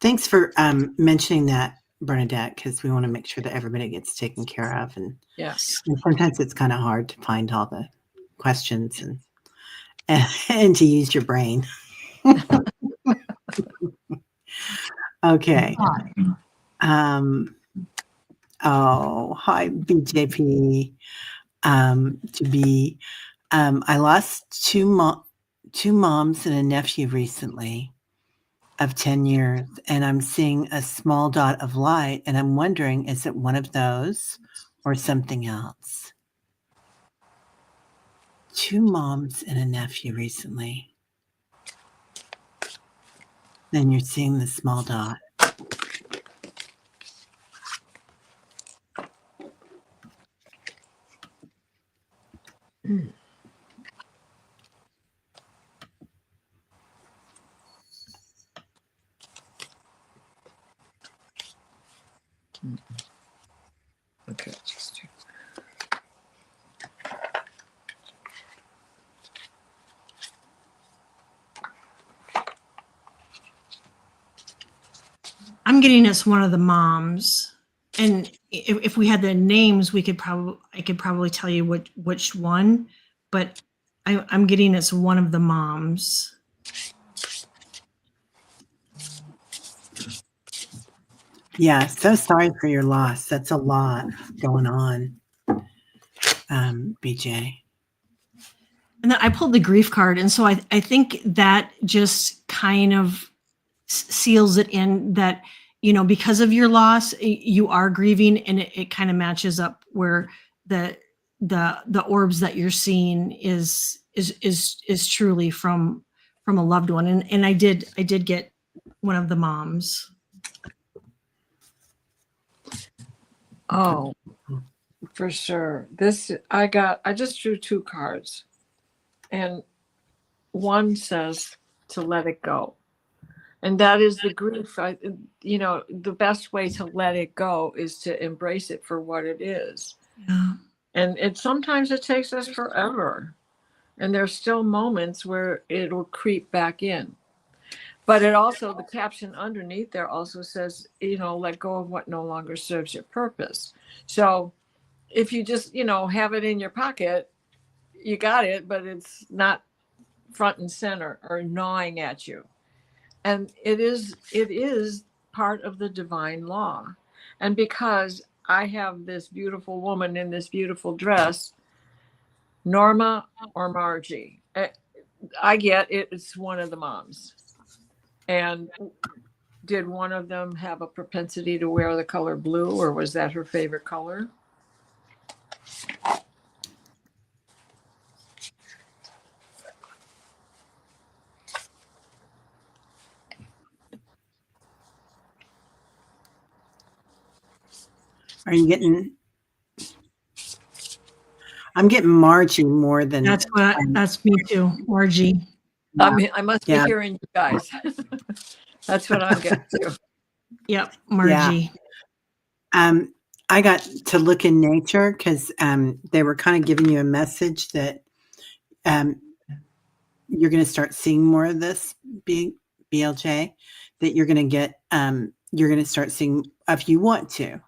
Thanks for mentioning that, Bernadette, because we want to make sure that everybody gets taken care of. And Yes. sometimes it's kind of hard to find all the questions and to use your brain. Okay. Oh, hi, BJP. To be, I lost two moms and a nephew recently of 10 years, and I'm seeing a small dot of light, and I'm wondering, is it one of those or something else? Two moms and a nephew recently. Then you're seeing the small dot. Okay. I'm getting us one of the moms, and if we had the names, I could probably tell you which one, but I'm getting us one of the moms. Yeah, so sorry for your loss. That's a lot going on, BJ. And then I pulled the grief card, and so I think that just kind of seals it in that, you know, because of your loss, you are grieving, and it kind of matches up where the orbs that you're seeing is truly from a loved one, and I did get one of the moms. Oh, for sure. I just drew two cards, and one says to let it go. And that is the grief. You know, the best way to let it go is to embrace it for what it is. Yeah. And sometimes it takes us forever. And there's still moments where it'll creep back in. But it also, the caption underneath there also says, you know, let go of what no longer serves your purpose. So if you just, you know, have it in your pocket, you got it, but it's not front and center are gnawing at you. And it is part of the divine law. And because I have this beautiful woman in this beautiful dress, Norma or Margie, I get it, it's one of the moms. And did one of them have a propensity to wear the color blue, or was that her favorite color? Are you getting? I'm getting Margie more than. That's me too, Margie. I mean, I must be Yeah. hearing you guys. That's what I'm getting to. Yep, Margie. I got to look in nature because they were kind of giving you a message that you're going to start seeing more of this, BLJ, that you're going to get, you're going to start seeing, if you want to,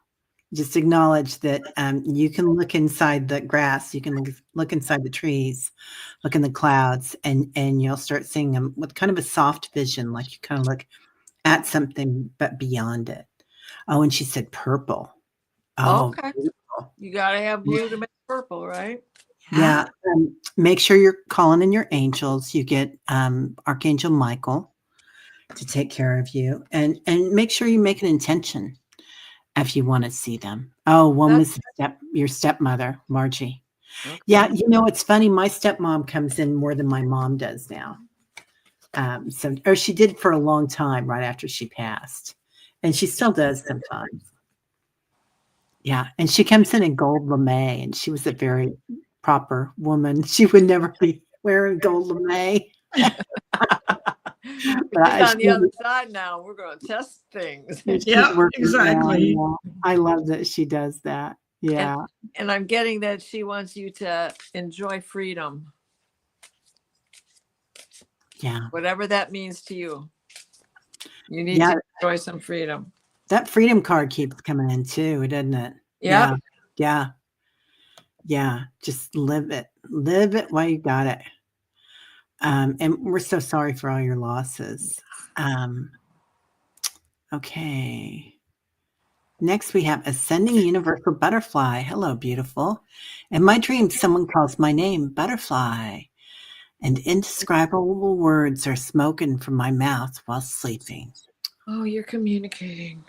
just acknowledge that you can look inside the grass, you can look inside the trees, look in the clouds, and you'll start seeing them with kind of a soft vision, like you kind of look at something, but beyond it. Oh, and she said purple. Oh, okay. You got to have blue to make purple, right? Yeah. Make sure you're calling in your angels. You get Archangel Michael to take care of you, and make sure you make an intention if you want to see them. Oh, one was your stepmother, Margie. Okay. Yeah, you know, it's funny. My stepmom comes in more than my mom does now. Or she did for a long time right after she passed, and she still does sometimes. Yeah, and she comes in gold lame, and she was a very proper woman. She would never be wearing gold lame. But on the other side now, we're going to test things. Yeah, exactly. I love that she does that. Yeah. And I'm getting that she wants you to enjoy freedom. Yeah. Whatever that means to you. You need to enjoy some freedom. That freedom card keeps coming in too, doesn't it? Yeah. Yeah. Yeah. Just live it. Live it while you got it. And we're so sorry for all your losses. Okay. Next, we have Ascending Universal Butterfly. Hello, beautiful. In my dreams, someone calls my name Butterfly, and indescribable words are spoken from my mouth while sleeping. Oh, you're communicating.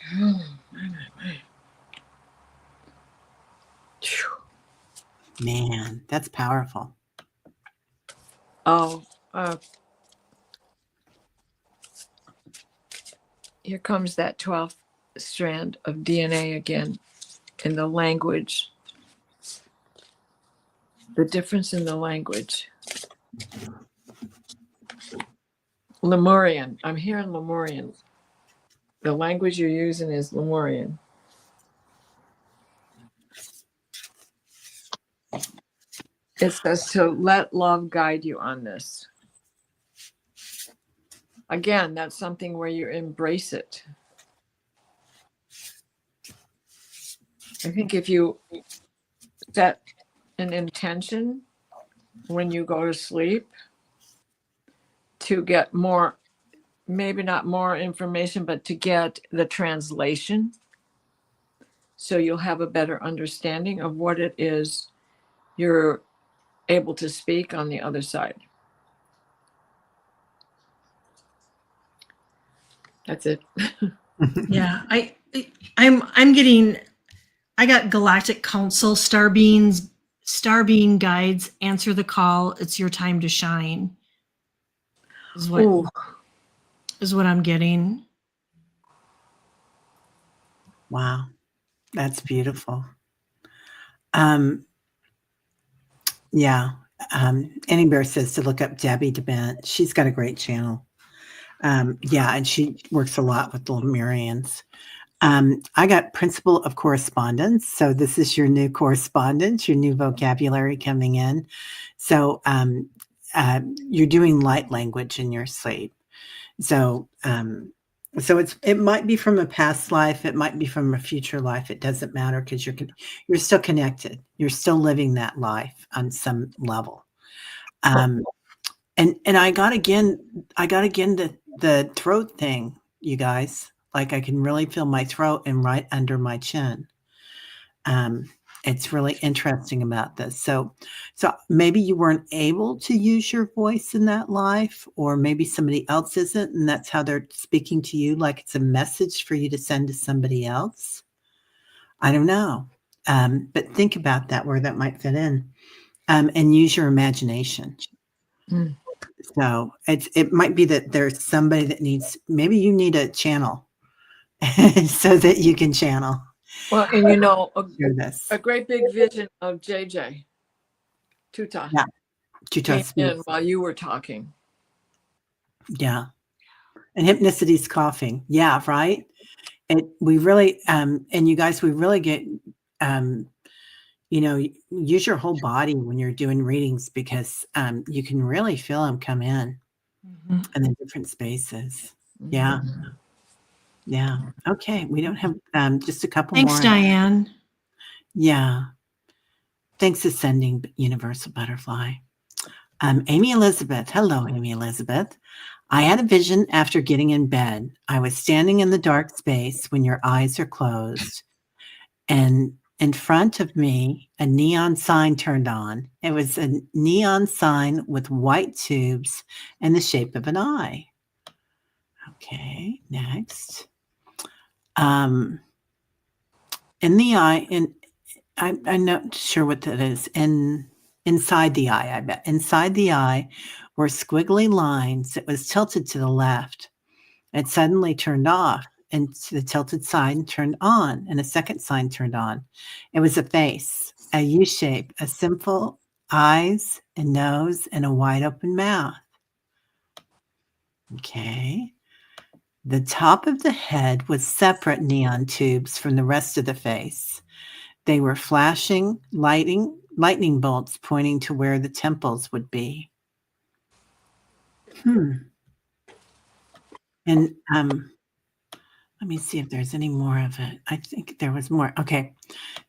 Man, that's powerful. Oh, here comes that 12th strand of DNA again in the language. The difference in the language. Lemurian. I'm hearing Lemurian. The language you're using is Lemurian. It says to let love guide you on this. Again, that's something where you embrace it. I think if you set an intention when you go to sleep to get more, maybe not more information, but to get the translation, so you'll have a better understanding of what it is you're able to speak on the other side. That's it. Yeah, I'm getting, I got Galactic Council, Star Being guides, answer the call. It's your time to shine. Is what I'm getting. Wow, that's beautiful. Yeah. Annie Bear says to look up Debbie DeBent. She's got a great channel. Yeah, and she works a lot with the Lemurians. I got Principle of Correspondence. So this is your new correspondence, your new vocabulary coming in. So you're doing light language in your sleep. So it might be from a past life, it might be from a future life. It doesn't matter because you're still connected. You're still living that life on some level. And And I got again the throat thing, you guys. Like I can really feel my throat and right under my chin. It's really interesting about this. So maybe you weren't able to use your voice in that life, or maybe somebody else isn't, and that's how they're speaking to you, like it's a message for you to send to somebody else. I don't know. But think about that, where that might fit in, and use your imagination. Mm. So it might be that there's somebody that needs, maybe you need a channel so that you can channel. Well, and you know, Hear this. a great big vision of JJ Tuta Yeah. To came trust me. in while you were talking. Yeah. And Hypnicity's coughing. Yeah, right. We really, and you guys, we really get, use your whole body when you're doing readings, because you can really feel them come in the different spaces. Yeah. Yeah. Okay. We don't have just a couple Thanks, more. Diane. Yeah. Thanks, Ascending Universal Butterfly. Amy Elizabeth. Hello, Amy Elizabeth. I had a vision after getting in bed. I was standing in the dark space when your eyes are closed, and in front of me, a neon sign turned on. It was a neon sign with white tubes and the shape of an eye. Okay, next. In the eye, I'm not sure what that is. Inside the eye, I bet. Inside the eye were squiggly lines. It was tilted to the left. It suddenly turned off, and the tilted sign turned on, and a second sign turned on. It was a face, a U shape, a simple eyes and nose, and a wide open mouth. Okay. The top of the head was separate neon tubes from the rest of the face. They were flashing lightning bolts pointing to where the temples would be. And let me see if there's any more of it. I think there was more. Okay.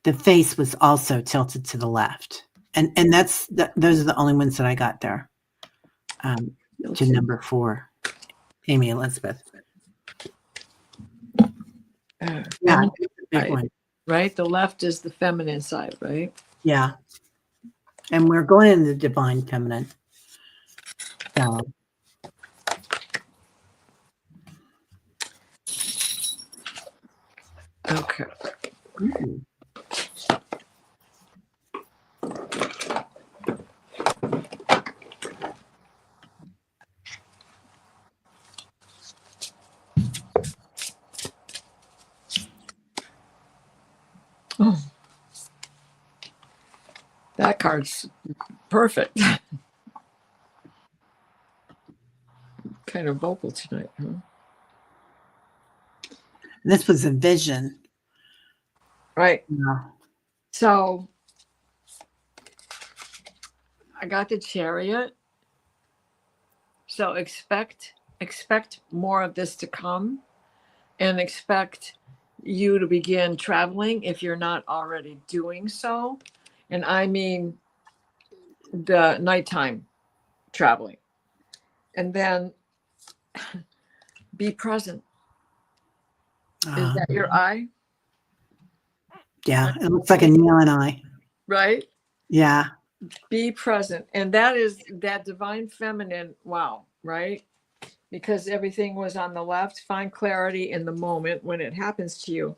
The face was also tilted to the left. And those are the only ones that I got there. To number 4, Amy Elizabeth. Yeah, big one. Right? The left is the feminine side, right? Yeah. And we're going in the divine feminine. So. Okay. Mm-hmm. Oh. That card's perfect. Kind of vocal tonight, huh? This was a vision. Right. Yeah. So I got the Chariot. So expect more of this to come, and expect you to begin traveling if you're not already doing so. And I mean the nighttime traveling. And then be present. Is that your eye? Yeah, it looks like a neon eye. Right? Yeah. Be present. And that is that divine feminine. Wow. Right? Because everything was on the left. Find clarity in the moment when it happens to you.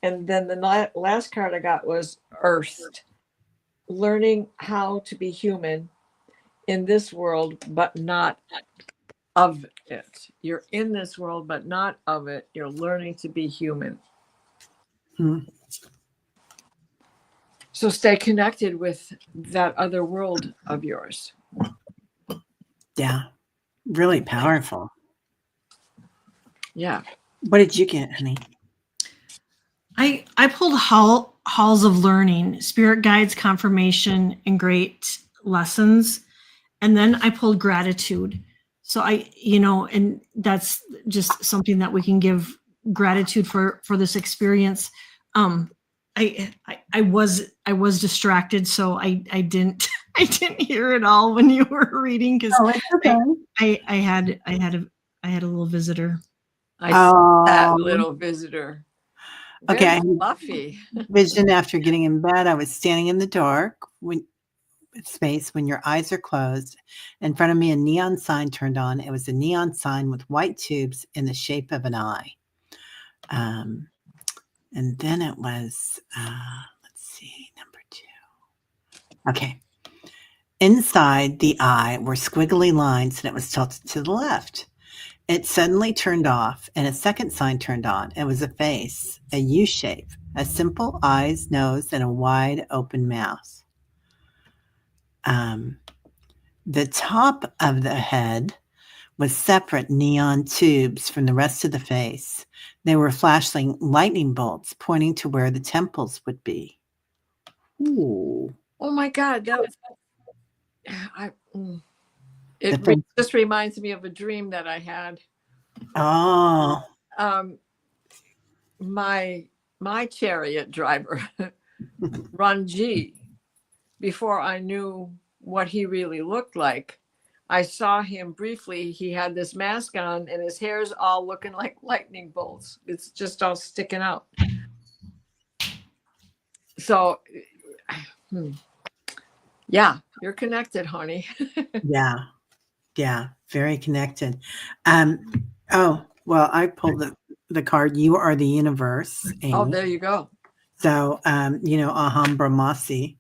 And then the last card I got was Earth. Learning how to be human in this world, but not of it. You're in this world, but not of it. You're learning to be human. So stay connected with that other world of yours. Yeah. Really powerful. Yeah. What did you get, honey? I pulled halls of learning, spirit guides, confirmation, and great lessons. And then I pulled gratitude. So and that's just something that we can give gratitude for this experience. I was distracted, so I didn't I didn't hear it all when you were reading because Oh, it's okay. I had a little visitor. I saw that Oh, little visitor. okay. I Very had fluffy. vision after getting in bed. I was standing in the dark when space when your eyes are closed. In front of me, a neon sign turned on. It was a neon sign with white tubes in the shape of an eye. And then it was, let's see, number 2. Okay. Inside the eye were squiggly lines and it was tilted to the left. It suddenly turned off and a second sign turned on. It was a face, a U shape, a simple eyes, nose, and a wide open mouth. The top of the head was separate neon tubes from the rest of the face. They were flashing lightning bolts pointing to where the temples would be. Ooh. Oh my God, that was. Just reminds me of a dream that I had. Oh. My chariot driver, Ranji, before I knew what he really looked like, I saw him briefly. He had this mask on and his hair's all looking like lightning bolts. It's just all sticking out. So, yeah, you're connected, honey. Yeah, very connected. Oh, well, I pulled the card. You are the universe. Amy. Oh, there you go. So, Aham Brahmasi.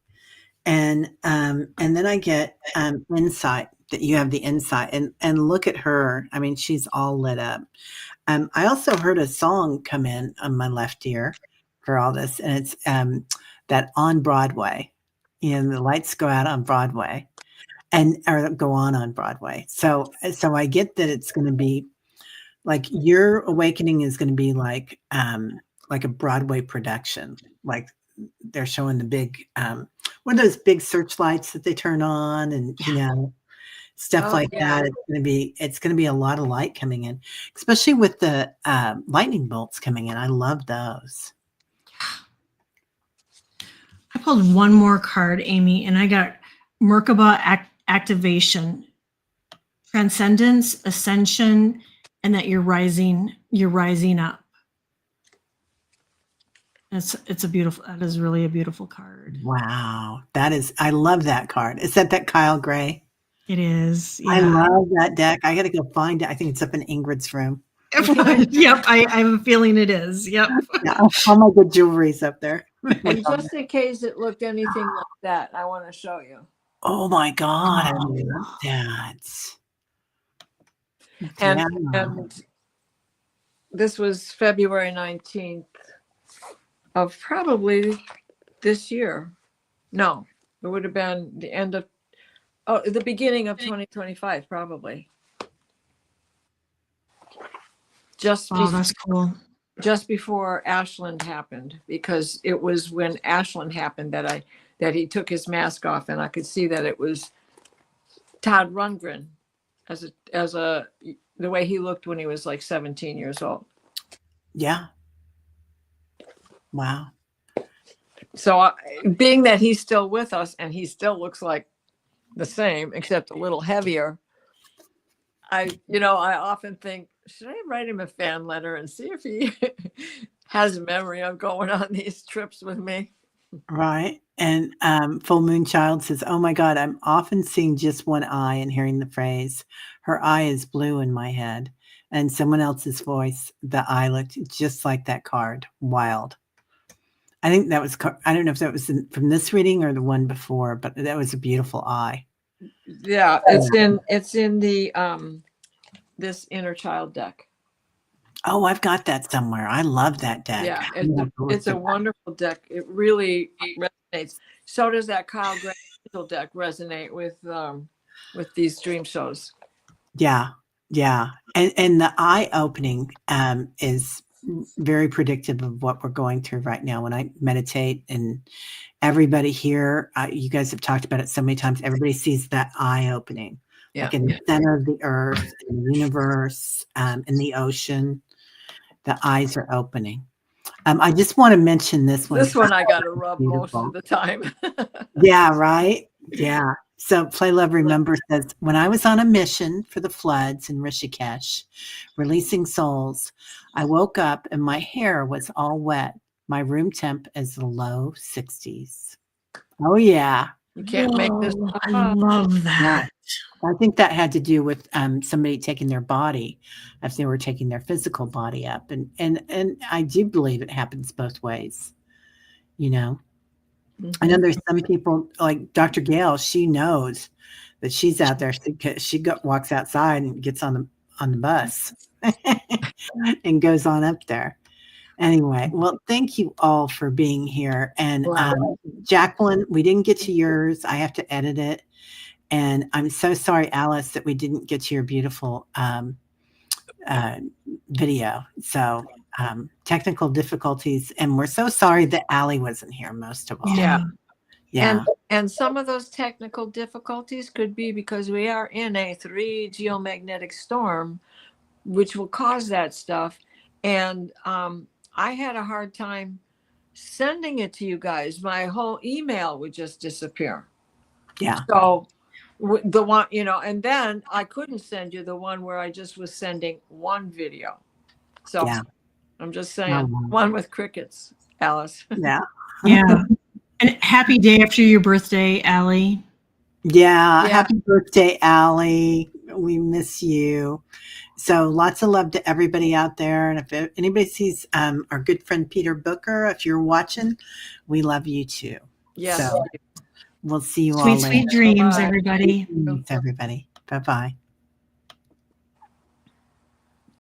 And then I get insight, that you have the insight, and look at her. I mean, she's all lit up. I also heard a song come in on my left ear for all this, and it's that On Broadway. The lights go out on Broadway, or go on Broadway. So I get that it's going to be like your awakening is going to be like a Broadway production, like they're showing the big one of those big searchlights that they turn on, and stuff like that. It's going to be a lot of light coming in, especially with the lightning bolts coming in. I love those. I pulled one more card, Amy, and I got Merkaba activation, transcendence, ascension, and that you're rising up. That is really a beautiful card. Wow. I love that card. Is that Kyle Gray? It is. Yeah. I love that deck. I got to go find it. I think it's up in Ingrid's room. Yep. I have a feeling it is. Yep. Yeah, all my good jewelry's up there. And just in case it looked anything like that, I want to show you. Oh my God. I love that. And this was February 19th of probably this year. No, it would have been the beginning of 2025, probably. That's cool. Just before Ashland happened, because it was when Ashland happened that he took his mask off, and I could see that it was Todd Rundgren as the way he looked when he was like 17 years old. Yeah. Wow. So being that he's still with us and he still looks like the same, except a little heavier, I often think, should I write him a fan letter and see if he has a memory of going on these trips with me? Right. And Full Moon Child says, oh my God, I'm often seeing just one eye and hearing the phrase, her eye is blue in my head. And someone else's voice, the eye looked just like that card. Wild. I think that was, I don't know if that was from this reading or the one before, but that was a beautiful eye. Yeah, it's in the this inner child deck. Oh, I've got that somewhere. I love that deck. Yeah, it's a wonderful deck. It really resonates. So does that Kyle Gray deck resonate with these dream shows? Yeah, yeah, and the eye opening is very predictive of what we're going through right now. When I meditate, and everybody here, you guys have talked about it so many times. Everybody sees that eye opening, like in the center of the earth, in the universe, in the ocean. The eyes are opening. I just want to mention this one. This one I got to rub most of the time. Yeah, right. Yeah. So Play Love Remember says, when I was on a mission for the floods in Rishikesh, releasing souls, I woke up and my hair was all wet. My room temp is the low 60s. Oh, yeah. You can't make this Whoa, stuff I up. love that. I think that had to do with somebody taking their body, if they were taking their physical body up. And I do believe it happens both ways, you know. I know there's some people like Dr. Gail, she knows that she's out there. She walks outside and gets on the bus and goes on up there. Anyway, well, thank you all for being here. And Jacqueline, we didn't get to yours. I have to edit it. And I'm so sorry, Alice, that we didn't get to your beautiful video. So technical difficulties. And we're so sorry that Allie wasn't here most of all. Yeah. Yeah. And some of those technical difficulties could be because we are in a 3 geomagnetic storm, which will cause that stuff. And I had a hard time sending it to you guys. My whole email would just disappear. Yeah. So the one, you know, and then I couldn't send you the one where I just was sending one video. So Yeah. I'm just saying, one with crickets, Alice. Yeah. Yeah. And happy day after your birthday, Allie. Yeah. Happy birthday, Allie. We miss you. So lots of love to everybody out there. And if anybody sees our good friend Peter Booker, if you're watching, we love you too. Yes. So we'll see you all Sweet, later. sweet dreams, Bye-bye. everybody. Thanks, everybody. Bye-bye.